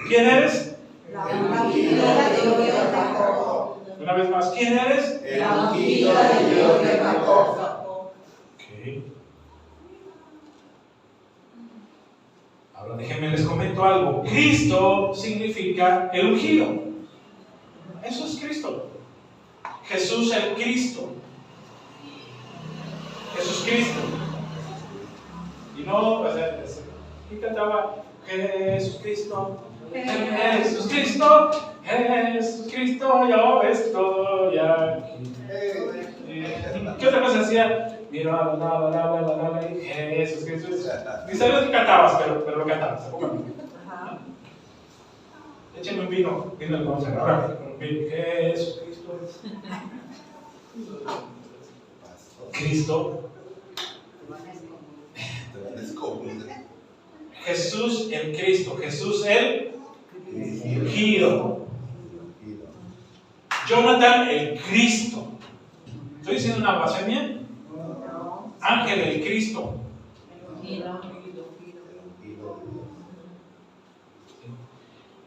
¿Quién eres? La ungida de Dios de Jacob. Una vez más, ¿quién eres? La ungida de Dios de Jacob. Okay. Ahora déjenme les comento algo. Cristo significa el ungido. Eso es Cristo. Jesús el Cristo. Jesús Cristo. Y no, o sea, y cantaba Jesús Cristo, Jesús Cristo, Jesús Cristo, yo estoy aquí. ¿Qué otra cosa hacía? Mira, la, Jesús Cristo. Ni sabía que cantabas, pero lo cantabas. Échame un vino al conservador. Jesús Cristo. Cristo. Jesús el Cristo. Jesús el ungido. Jonathan el Cristo. ¿Estoy diciendo una blasfemia? Ángel el Cristo.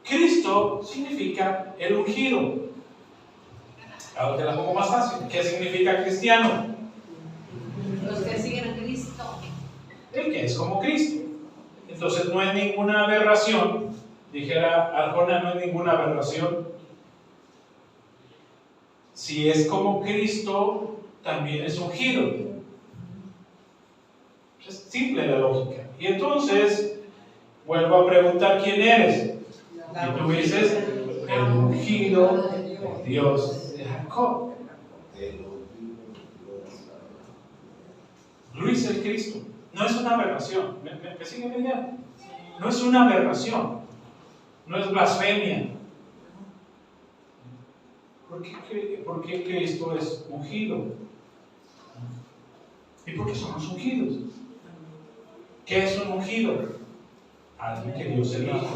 Cristo significa el ungido. Ahora te la pongo más fácil. ¿Qué significa cristiano? Los que siguen a Cristo. El que es como Cristo. Entonces no es ninguna aberración. Dijera Arjona, no es ninguna aberración. Si es como Cristo, también es ungido. Es simple la lógica. Y entonces, vuelvo a preguntar quién eres. Y tú dices, el ungido de Dios de Jacob. Luis el Cristo. No es una aberración. ¿Me siguen entendiendo? No es una aberración. No es blasfemia. ¿Por qué Cristo es ungido? ¿Y por qué somos ungidos? ¿Qué es un ungido? Alguien que Dios elige.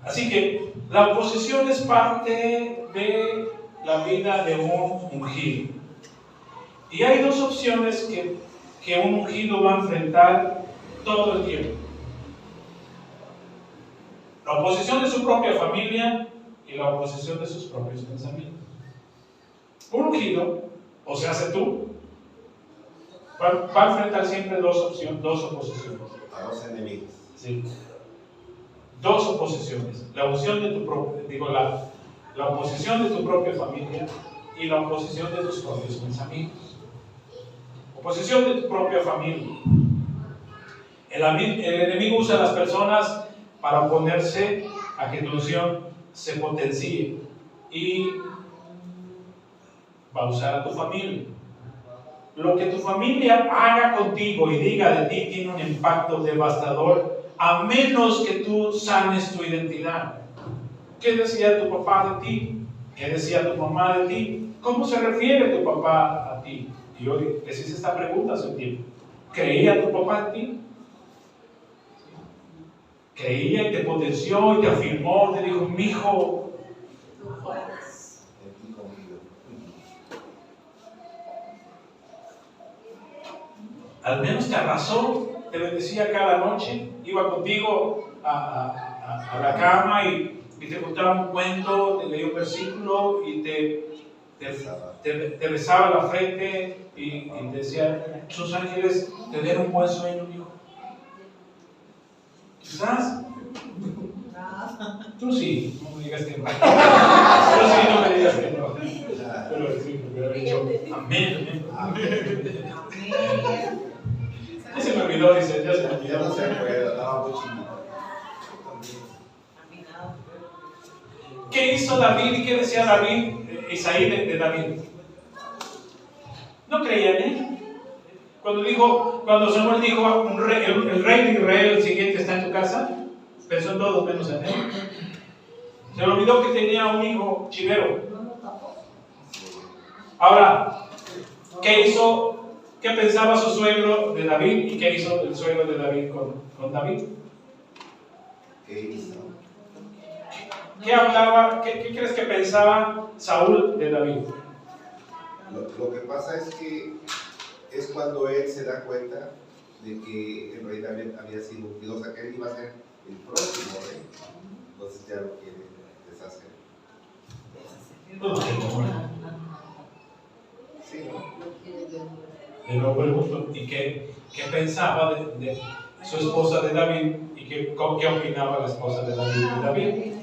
Así que la oposición es parte de la vida de un ungido. Y hay dos opciones que un ungido va a enfrentar todo el tiempo. La oposición de su propia familia y la oposición de sus propios pensamientos. Un ungido, o sea, tú, va a enfrentar siempre dos oposiciones. A los enemigos. Sí. dos oposiciones. La oposición de tu propia, la oposición de tu propia familia y la oposición de tus propios pensamientos. Oposición de tu propia familia. El enemigo usa a las personas para oponerse a que tu unción se potencie, y va a usar a tu familia. Lo que tu familia haga contigo y diga de ti tiene un impacto devastador, a menos que tú sanes tu identidad. ¿Qué decía tu papá de ti? ¿Qué decía tu mamá de ti? ¿Cómo se refiere tu papá a ti? Y yo les hice esta pregunta hace un tiempo. ¿Creía tu papá en ti? Creía y te potenció y te afirmó, te dijo, mi hijo, al menos te abrazó, te bendecía cada noche, iba contigo a la cama y te contaba un cuento, te leía un versículo y te besaba la frente y te decía, sus ángeles te den un buen sueño, hijo. ¿Quizás? Tú sí, no me digas que no. Tú sí, no me digas que no. Pero sí, me hubiera dicho, amén, amén. Ya se me olvidó, dice, ya se me olvidó. Ya no se acuerda, estaba muy chiquito. ¿Qué hizo David y qué decía David, Isaí de David? No creía en él. Cuando Samuel dijo, el rey de Israel, el siguiente está en tu casa, pensó en todos menos en él. Se le olvidó que tenía un hijo chivero. Ahora, ¿qué hizo? ¿Qué pensaba su suegro de David y qué hizo el suegro de David con David? ¿Qué hizo? ¿Qué hablaba? ¿Qué crees que pensaba Saúl de David? Lo que pasa es que es cuando él se da cuenta de que el rey David había sido ungido, o sea que él iba a ser el próximo rey. Entonces ya lo quiere deshacer. Sí, ¿no? De nuevo pregunto, ¿y qué pensaba de su esposa de David y qué opinaba la esposa de David?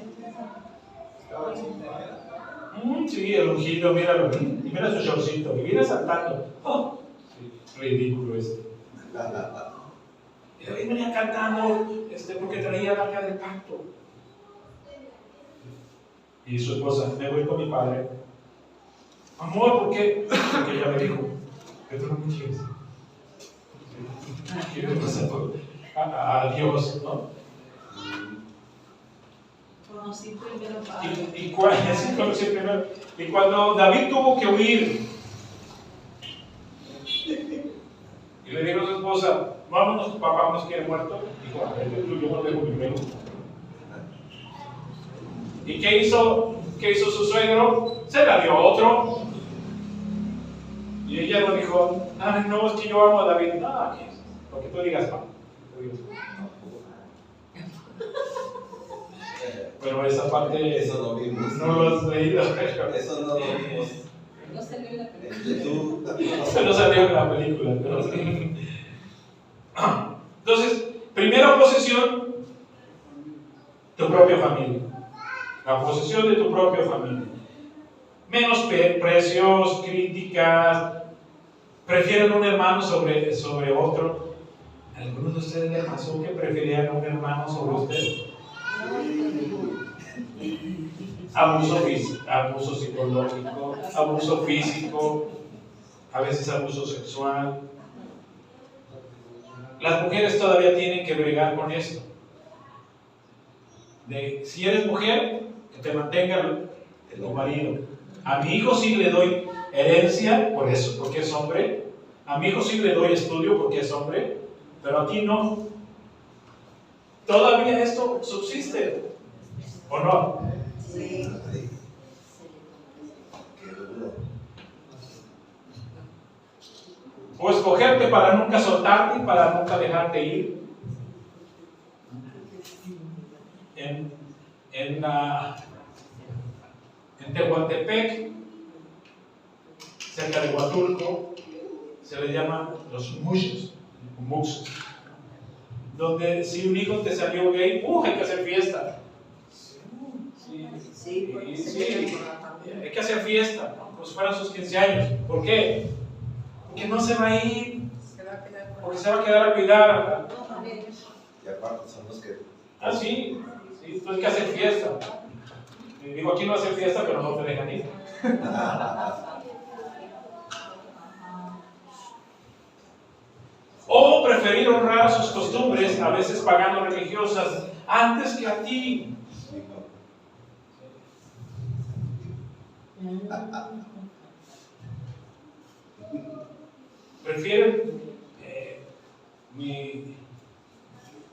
Sí, el ungido, míralo, y mira su shortcito, y viene saltando. Oh, sí, ridículo este. Y David venía cantando porque traía el arca del pacto. Y su esposa, me voy con mi padre. Amor, ¿por qué? Porque ella me dijo, que tú no me quieres. Quieres pasar a Dios, ¿no? Conocí primero Padre. Y cuando David tuvo que huir, y le dijo a su esposa, vámonos, tu papá nos quiere muerto, dijo, a ver, yo no dejo primero. ¿Y qué hizo su suegro? Se la dio a otro. Y ella no dijo, ay, no, es que yo amo a David. No, ¿qué es? Lo que tú digas, papá. Pero esa parte Eso lo vimos. no lo has leído. Eso no lo vimos. No salió en la película. Eso no salió en la película. Pero... Entonces, primera oposición, tu propia familia. La oposición de tu propia familia. Menosprecios, críticas, prefieren un hermano sobre otro. ¿A algunos de ustedes les pasó que preferían un hermano sobre ustedes? Abuso psicológico, abuso físico, a veces abuso sexual. Las mujeres todavía tienen que bregar con esto. Si eres mujer, que te mantenga tu marido. A mi hijo sí le doy herencia, por eso, porque es hombre. A mi hijo sí le doy estudio porque es hombre, pero a ti no. ¿Todavía esto subsiste? ¿O no? Sí. Qué duro. O escogerte para nunca soltarte y para nunca dejarte ir. En Tehuantepec, cerca de Huatulco, se les llama los muxos. donde si un hijo te salió gay, hay que hacer fiesta. Sí, hay que hacer fiesta, ¿no? Como si fueran sus 15 años. ¿Por qué? Porque no se va a ir, porque se va a quedar a cuidar. Y aparte son los que... Ah, sí, entonces hay que hacer fiesta. Y digo, aquí no hacer fiesta, pero no te dejan ir. O preferir honrar sus costumbres, a veces pagando religiosas, antes que a ti. Prefieren mi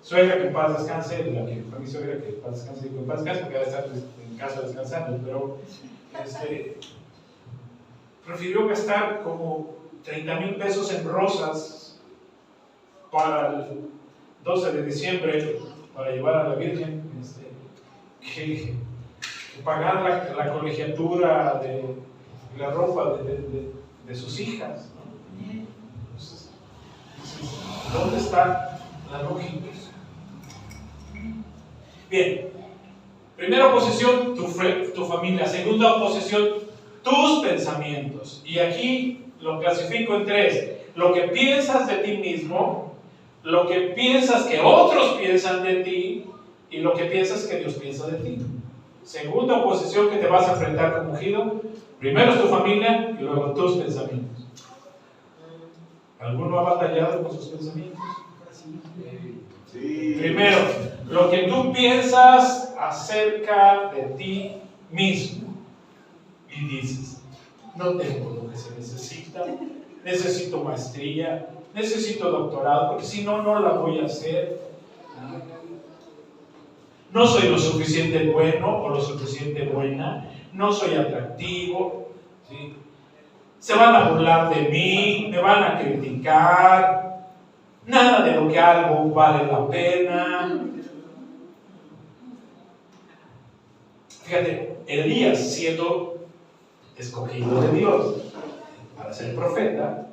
suegra que en paz descanse, la que fue mi suegra que en paz descanse, digo en paz descanse porque va a estar en casa descansando, pero prefirió gastar como 30,000 pesos en rosas para el 12 de diciembre para llevar a la Virgen, que pagar la colegiatura de la ropa de sus hijas, ¿no? Entonces, ¿dónde está la lógica? Bien, primera oposición, tu familia. Segunda oposición, tus pensamientos. Y aquí lo clasifico en 3. Lo que piensas de ti mismo, lo que piensas que otros piensan de ti y lo que piensas que Dios piensa de ti. Segunda oposición que te vas a enfrentar como ungido. Primero es tu familia y luego tus pensamientos. ¿Alguno ha batallado con sus pensamientos? Sí. Primero, lo que tú piensas acerca de ti mismo. Y dices, no tengo lo que se necesita, necesito maestría, necesito doctorado, porque si no, no la voy a hacer. No soy lo suficiente bueno o lo suficiente buena, no soy atractivo, ¿sí? Se van a burlar de mí, me van a criticar, nada de lo que hago vale la pena. Fíjate, Elías, siendo escogido de Dios para ser profeta,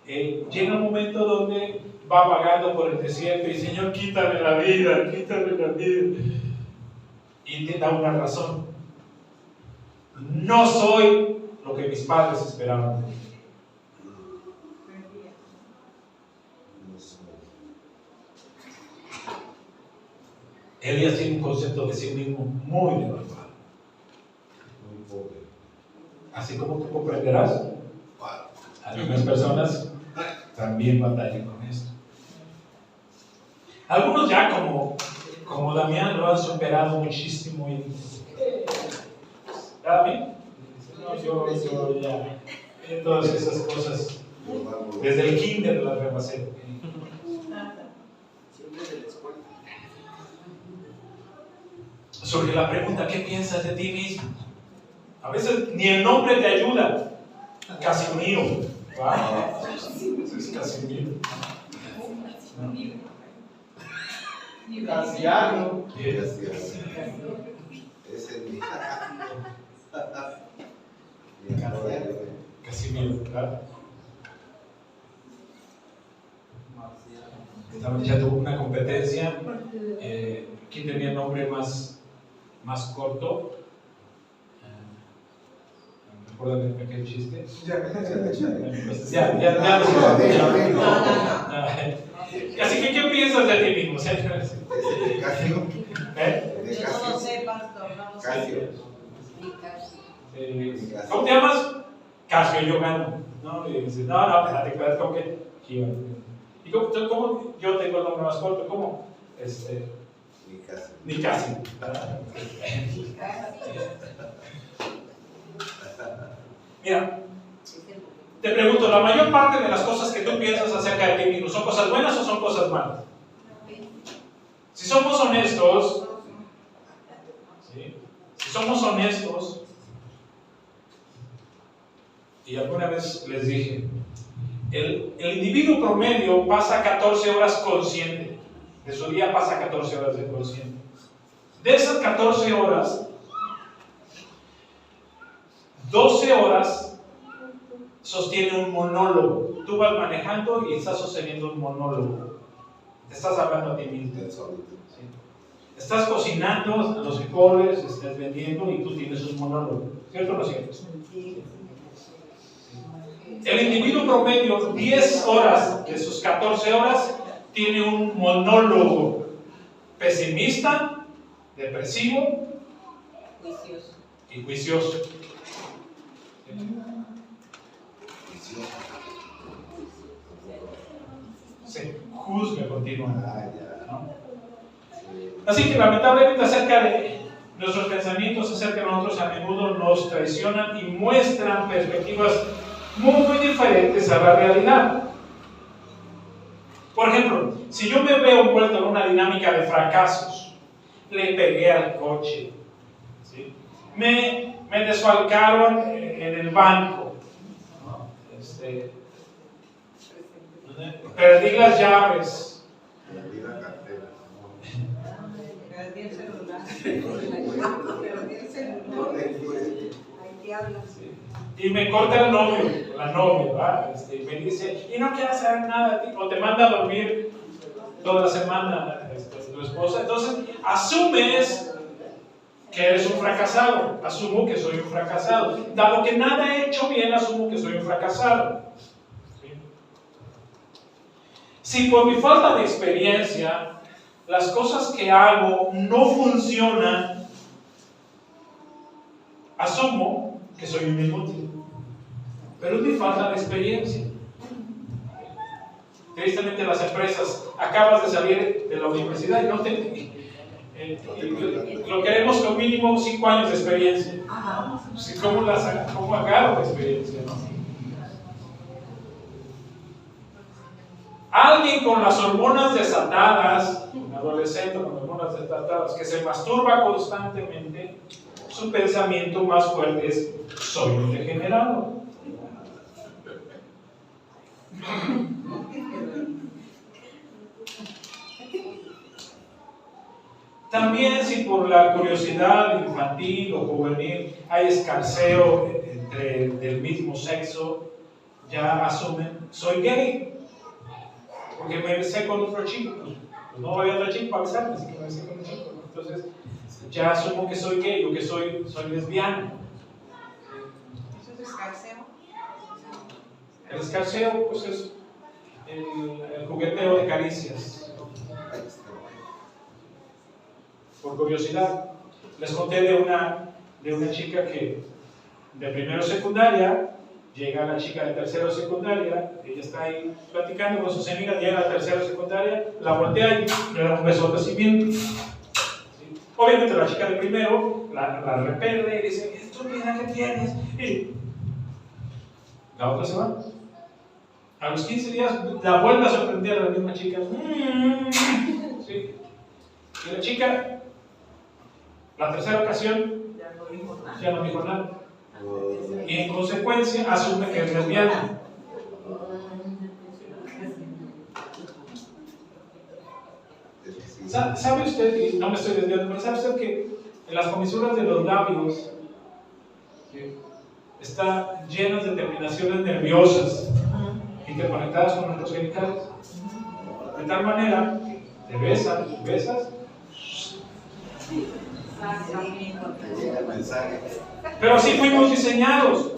llega un momento donde va vagando por el desierto y Señor, quítame la vida, quítame la vida. Y te da una razón. No soy lo que mis padres esperaban de mí. Elías tiene un concepto de sí mismo muy devaluado. Muy pobre. Así como tú comprenderás, algunas personas también batallan con esto. Algunos ya como Damián lo han superado muchísimo y Damián, no, yo ya todas esas cosas desde el kinder las rebasé. Surge la pregunta, ¿qué piensas de ti mismo? A veces ni el nombre te ayuda. Casimiro. ¿Va? Es Casimiro. Casiano. Ese es mi... Casimiro, ¿verdad? Estaban echando una competencia. ¿Quién tenía el nombre más corto? ¿Recuerdan aquel chiste? Ya. Así que, ¿qué piensas de ti mismo? Casio. Yo no sé, pastor, no sé. Casio. ¿Cómo te llamas? Casio, yo gano. No, y dice, no, espérate, ¿cómo que? ¿Y cómo yo tengo el nombre más corto? ¿Cómo? Ni casi. Mira, te pregunto, la mayor parte de las cosas que tú piensas acerca de ti mismo, ¿son cosas buenas o son cosas malas? Si somos honestos, ¿sí? Si somos honestos, y alguna vez les dije, el individuo promedio pasa 14 horas consciente, de su día pasa 14 horas de consciente. De esas 14 horas, 12 horas sostiene un monólogo. Tú vas manejando y estás sosteniendo un monólogo. Te estás hablando a ti mismo. El solito. ¿Sí? Estás cocinando los frijoles, estás vendiendo y tú tienes un monólogo. ¿Cierto o no es cierto? El individuo promedio, 10 horas de sus 14 horas, tiene un monólogo pesimista, depresivo y juicioso. Se juzga continuamente. Ah, ya. ¿No? Sí. Así que lamentablemente acerca de nuestros pensamientos acerca de nosotros a menudo nos traicionan y muestran perspectivas muy diferentes a la realidad. Por ejemplo, si yo me veo envuelto en una dinámica de fracasos, le pegué al coche, ¿sí? me desfalcaron en el banco, ¿no? Perdí las llaves, Perdí la cartera. Perdí el celular. ¿sí? Y me corta el novio, la novia, ¿va? Y me dice, y no quieres hacer nada, o te manda a dormir toda la semana tu esposa. Entonces, asumes que eres un fracasado. Asumo que soy un fracasado. Dado que nada he hecho bien, asumo que soy un fracasado. ¿Sí? Si por mi falta de experiencia las cosas que hago no funcionan, asumo que soy un inútil. Pero es mi falta de experiencia. Tristemente las empresas, acabas de salir de la universidad y no te... lo queremos con mínimo 5 años de experiencia. ¿Cómo agarro experiencia? ¿No? Alguien con las hormonas desatadas, un adolescente con hormonas desatadas, que se masturba constantemente, su pensamiento más fuerte es: soy un degenerado. También, si por la curiosidad infantil o juvenil hay escarceo del mismo sexo, ya asumen: soy gay, porque me besé con otro chico. Pues no había otro chico para besarme, así que me besé con un chico. Entonces, ya asumo que soy gay o que soy lesbiana. ¿Eso es escarceo? El escarceo, pues, es el jugueteo de caricias. Por curiosidad, les conté de una chica que de primero secundaria, llega la chica de tercero secundaria, ella está ahí platicando con sus amigas, llega a la tercera secundaria, la voltea y le da un beso de recibimiento. ¿Sí? Obviamente la chica de primero la repele y dice: ¿qué estúpida que tienes? Y la otra se va. A los 15 días la vuelve a sorprender a la misma chica. ¿Sí? Y la chica, la tercera ocasión, ya no dijo nada. Y en consecuencia asume que es lesbiana. ¿Sabe usted, y no me estoy desviando, pero sabe usted que en las comisuras de los labios están llenas de terminaciones nerviosas interconectadas con nuestros genitales? De tal manera, te besas, Llega el mensaje. pero así fuimos diseñados.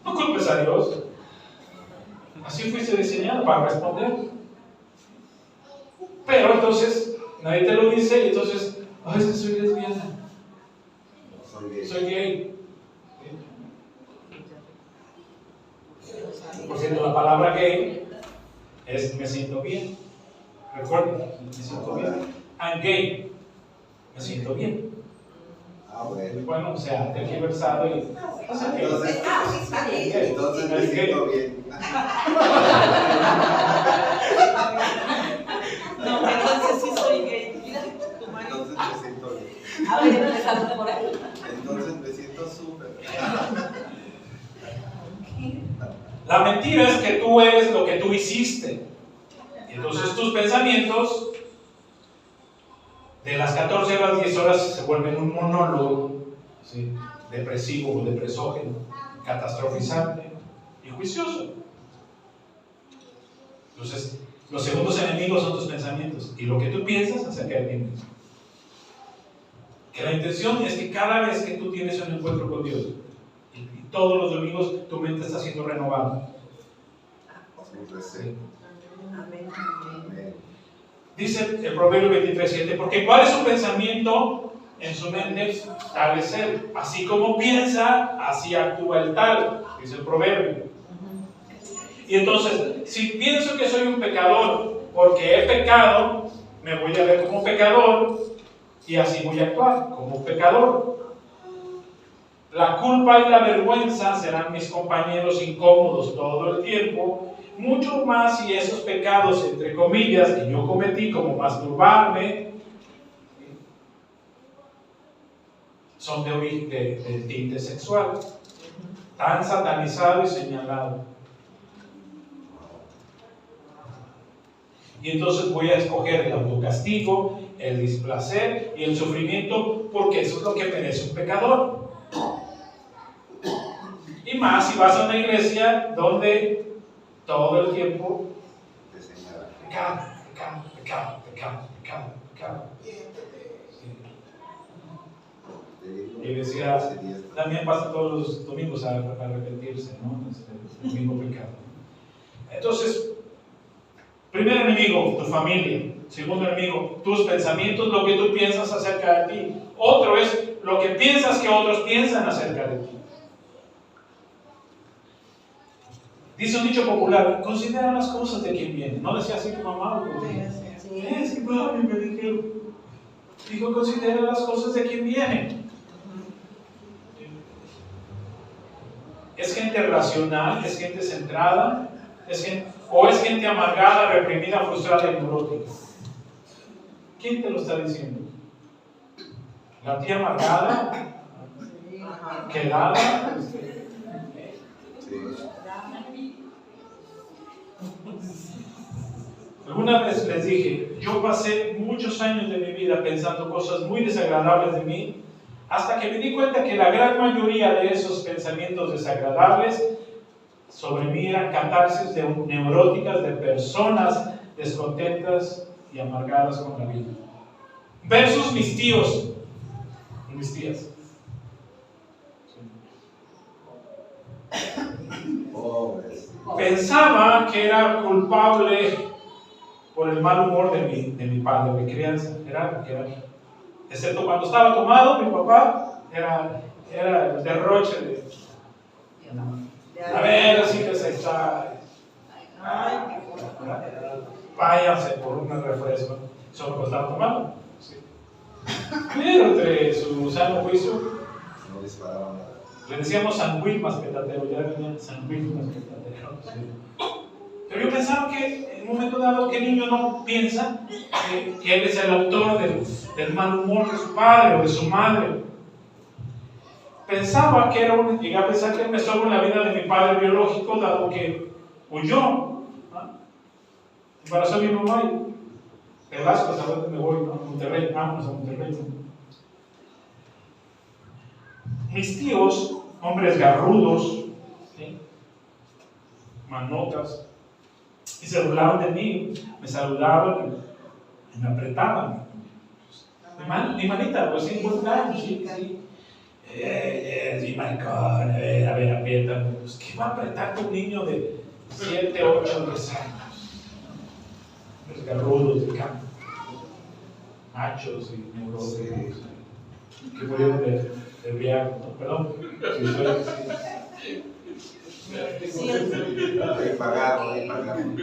No culpes a Dios. Así fuiste diseñado para responder. Pero entonces, nadie te lo dice y entonces, es que soy lesbiana. Soy gay. Por cierto, la palabra gay es me siento bien. Recuerden, me siento bien. I'm gay. Me siento bien. Bueno, o sea, tergiversado y... Entonces me siento bien. No, entonces sí soy gay. Entonces me siento bien. A ver, empezando por ahí. Entonces me siento súper. La mentira es que tú eres lo que tú hiciste. Y entonces tus pensamientos de las 14 horas, 10 horas se vuelven un monólogo, ¿sí? Depresivo o depresógeno, catastrofizante y juicioso. Entonces, Los segundos enemigos son tus pensamientos y lo que tú piensas acerca de ti mismo. Que la intención es que cada vez que tú tienes un encuentro con Dios, y todos los domingos tu mente está siendo renovada. Sí. Amén. Amén. Dice el Proverbio 23:7, porque ¿cuál es su pensamiento en su mente? Tal es él. Así como piensa, así actúa el tal, dice el Proverbio. Y entonces, si pienso que soy un pecador porque he pecado, me voy a ver como pecador y así voy a actuar como pecador. La culpa y la vergüenza serán mis compañeros incómodos todo el tiempo, mucho más si esos pecados, entre comillas, que yo cometí, como masturbarme, son de origen de tinte sexual, tan satanizado y señalado. Y entonces voy a escoger el autocastigo, el displacer y el sufrimiento, porque eso es lo que merece un pecador. Y más si vas a una iglesia donde todo el tiempo Te señala. pecado, pecado, pecado, pecado, pecado, pecado. Y decía, también pasa todos los domingos a arrepentirse, ¿no? El mismo pecado. Entonces, primer enemigo, tu familia. Segundo enemigo, tus pensamientos, lo que tú piensas acerca de ti. Otro es lo que piensas que otros piensan acerca de ti. Dice un dicho popular, considera las cosas de quien viene. No decía así tu mamá. Sí. Es que mami me dijeron. Dijo, considera las cosas de quien viene. ¿Es gente racional? ¿Es gente centrada? ¿O es gente amargada, reprimida, frustrada y neurótica? ¿Quién te lo está diciendo? ¿La tía amargada? ¿Quedada? Alguna vez les dije, yo pasé muchos años de mi vida pensando cosas muy desagradables de mí, hasta que me di cuenta que la gran mayoría de esos pensamientos desagradables sobre mí eran catarsis neuróticas de personas descontentas y amargadas con la vida. Versus mis tíos y mis tías. Pensaba que era culpable por el mal humor de mi padre, de mi crianza. Excepto cuando estaba tomado, mi papá era el derroche de... A ver, así que se está... Váyanse por un refresco. Solo cuando estaba tomado. Sí. Pero entre su sano juicio, No disparaba nada. le decíamos San Luis Maspetatero, ya venía San Luis Maspetatero. Sí. Pero yo pensaba que en un momento dado, que el niño no piensa que él es el autor del mal humor de su padre o de su madre. Pensaba que llegué a pensar que era un estorbo en la vida de mi padre biológico, dado que huyó, ¿no? Embarazó a mi mamá y de Vasco, ¿sabes dónde me voy? ¿No? A Monterrey, vámonos a Monterrey. Mis tíos, hombres garrudos, ¿sí? Manotas, y se burlaban de mí, me saludaban y me apretaban. Mi manita, pues 50 años, sí. Sí, maricón, a ver, apriétame. Pues, ¿qué va a apretarte un niño de 7, 8, 10 años? Los garrudos de campo, machos y neuróticos, que murieron de viaje, ¿no? Perdón, si soy Ahí pagaron.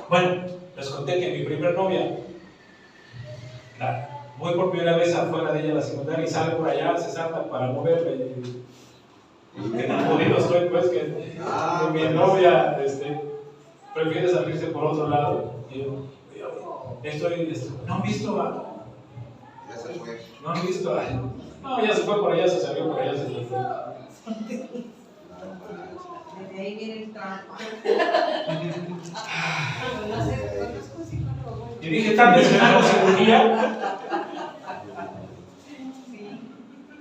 Bueno, les conté que mi primer novia, voy por primera vez afuera de ella a la secundaria y sale por allá, se salta para no verme. Que tan jodido estoy, pues, que mi novia prefiere salirse por otro lado. Y yo no han visto Ya se fue. no han visto no, ya se fue por allá, se salió por allá, se fue. Desde ahí viene el trampa. Y dije, tal vez me hago cirugía.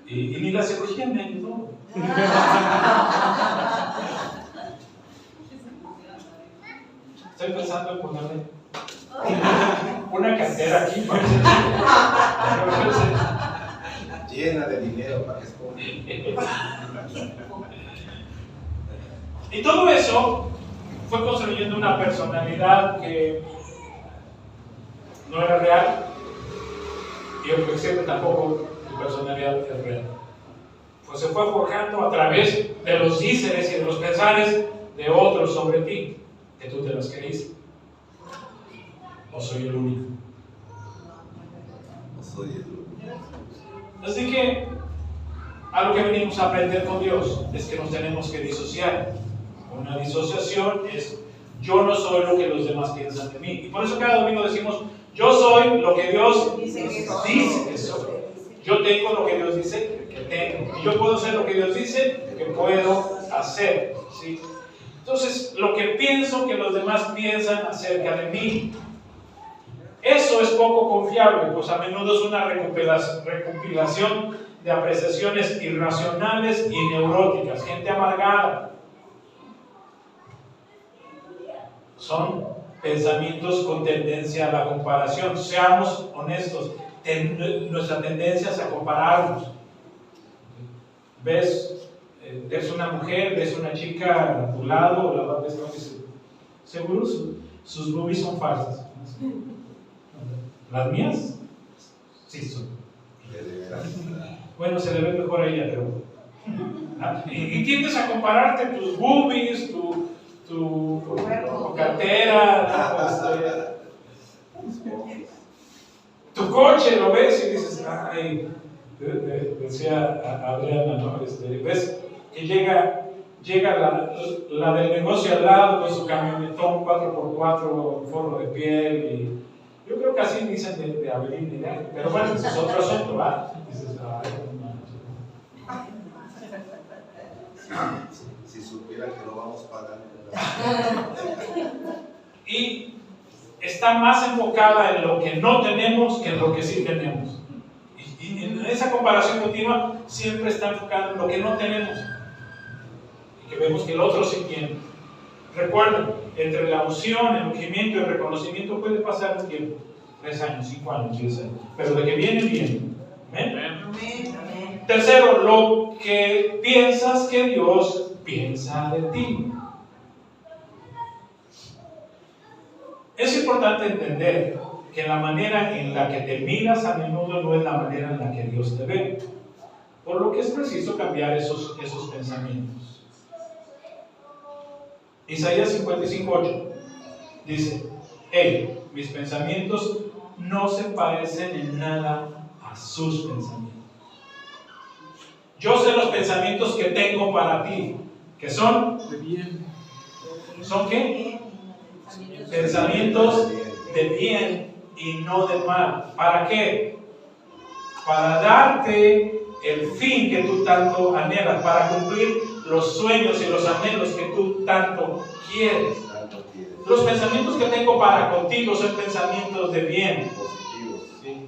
Y ni la cirugía me ayudó. Estoy pensando en ponerle una cartera aquí para Llena de dinero para que escoja. Y todo eso fue construyendo una personalidad que no era real, y el presidente tampoco, su personalidad es real. Pues se fue forjando a través de los díceres y de los pensares de otros sobre ti, que tú te las creíste. ¿O soy el único? No soy el único. Así que a lo que venimos a aprender con Dios es que nos tenemos que disociar. Una disociación es: yo no soy lo que los demás piensan de mí. Y por eso cada domingo decimos: yo soy lo que Dios dice que soy. Yo tengo lo que Dios dice que tengo. Y yo puedo hacer lo que Dios dice que puedo hacer. ¿Sí? Entonces, lo que pienso que los demás piensan acerca de mí, eso es poco confiable, pues a menudo es una recopilación de apreciaciones irracionales y neuróticas, gente amargada. Son pensamientos con tendencia a la comparación. Seamos honestos, nuestra tendencia es a compararnos. Ves una mujer, ves una chica a tu lado, la ves y dices: seguro sus boobies son falsas. ¿Las mías? Sí, son. Bueno, se le ve mejor a ella, pero... Y tiendes a compararte tus boobies, tu cartera, tu coche, lo ves y dices: ay, decía Adriana, ¿no? Ves que llega la del negocio al lado con su camionetón 4x4 en forro de piel, y yo creo que así dicen de Avelina, ¿eh? Pero bueno, ese es otro asunto, ¿va? Dices: ay, no. Si supieran que lo vamos pagando. Y está más enfocada en lo que no tenemos que en lo que sí tenemos. Y en esa comparación continua siempre está enfocada en lo que no tenemos. Y que vemos que el otro sí tiene. Recuerden, entre la unción, el ungimiento y el reconocimiento puede pasar un tiempo. 3 años, 5 años, 10 años. Pero de que viene, viene. ¿Amén? Tercero, lo que piensas que Dios piensa de ti. Es importante entender que la manera en la que te miras a menudo no es la manera en la que Dios te ve. Por lo que es preciso cambiar esos pensamientos. Isaías 55:8 dice: hey, mis pensamientos no se parecen en nada a sus pensamientos. Yo sé los pensamientos que tengo para ti, que son de bien. ¿Son qué? Pensamientos de bien y no de mal. ¿Para qué? Para darte el fin que tú tanto anhelas, para cumplir los sueños y los anhelos que tú tanto quieres. Los pensamientos que tengo para contigo son pensamientos de bien. ¿Sí?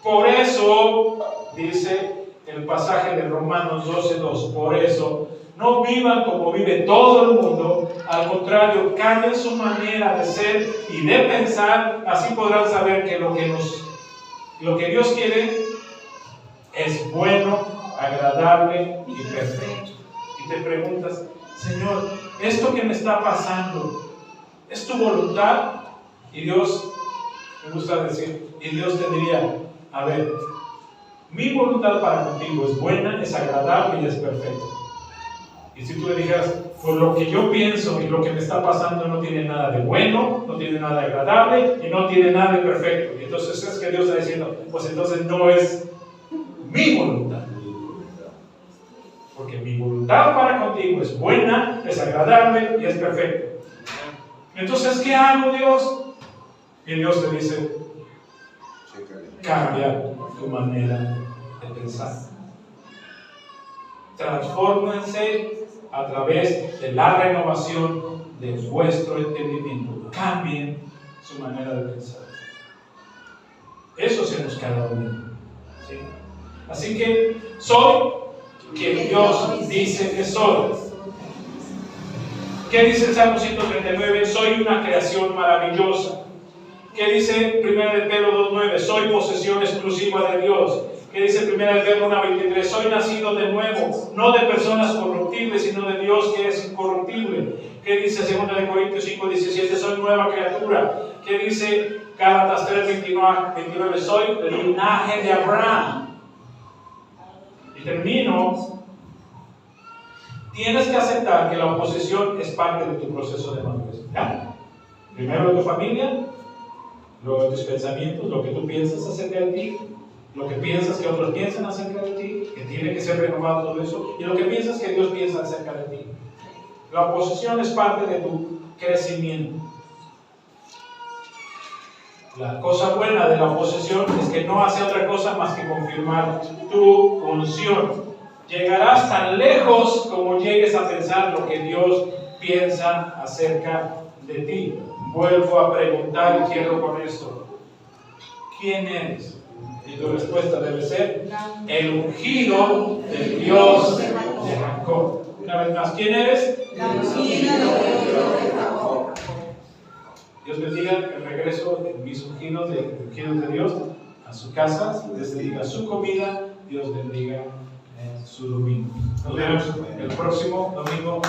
Por eso, dice el pasaje de Romanos 12:2, por eso, no vivan como vive todo el mundo, al contrario, cambien su manera de ser y de pensar, así podrán saber que lo que Dios quiere es bueno, agradable y perfecto. Y te preguntas: Señor, ¿esto que me está pasando es tu voluntad? Y Dios, me gusta decir, y Dios te diría: a ver, mi voluntad para contigo es buena, es agradable y es perfecta. Y si tú le dijeras: por lo que yo pienso y lo que me está pasando no tiene nada de bueno, no tiene nada de agradable y no tiene nada de perfecto. Y entonces es que Dios está diciendo: pues entonces no es mi voluntad. Porque mi voluntad para contigo es buena, es agradable y es perfecta. Entonces, ¿qué hago, Dios? Y Dios te dice: cambia tu manera de pensar. Transfórmense a través de la renovación de vuestro entendimiento. Cambien su manera de pensar. Eso hacemos cada uno. ¿Sí? Así que soy quien Dios dice que soy. ¿Qué dice el Salmo 139? Soy una creación maravillosa. ¿Qué dice 1 de Pedro 2:9? Soy posesión exclusiva de Dios. ¿Qué dice 1 de Pedro 1:23? Soy nacido de nuevo, no de personas corruptibles, sino de Dios que es incorruptible. ¿Qué dice 2 de Corintios 5:17? Soy nueva criatura. ¿Qué dice Gálatas 3:29? Soy del linaje de Abraham. Y termino. Tienes que aceptar que la oposición es parte de tu proceso de madurez. ¿Ya? Primero de tu familia, luego de tus pensamientos, lo que tú piensas acerca de ti, lo que piensas que otros piensan acerca de ti, que tiene que ser renovado todo eso, y lo que piensas que Dios piensa acerca de ti. La oposición es parte de tu crecimiento. La cosa buena de la oposición es que no hace otra cosa más que confirmar tu unción. Llegarás tan lejos como llegues a pensar lo que Dios piensa acerca de ti. Vuelvo a preguntar y cierro con esto. ¿Quién eres? Y tu respuesta debe ser el ungido del Dios de Jacob. Una vez más, ¿quién eres? La ungido del Dios de Jacob. Dios bendiga el regreso de mis ungidos de Dios a su casa. Dios bendiga su comida. Dios bendiga su domingo. Nos vemos el próximo domingo.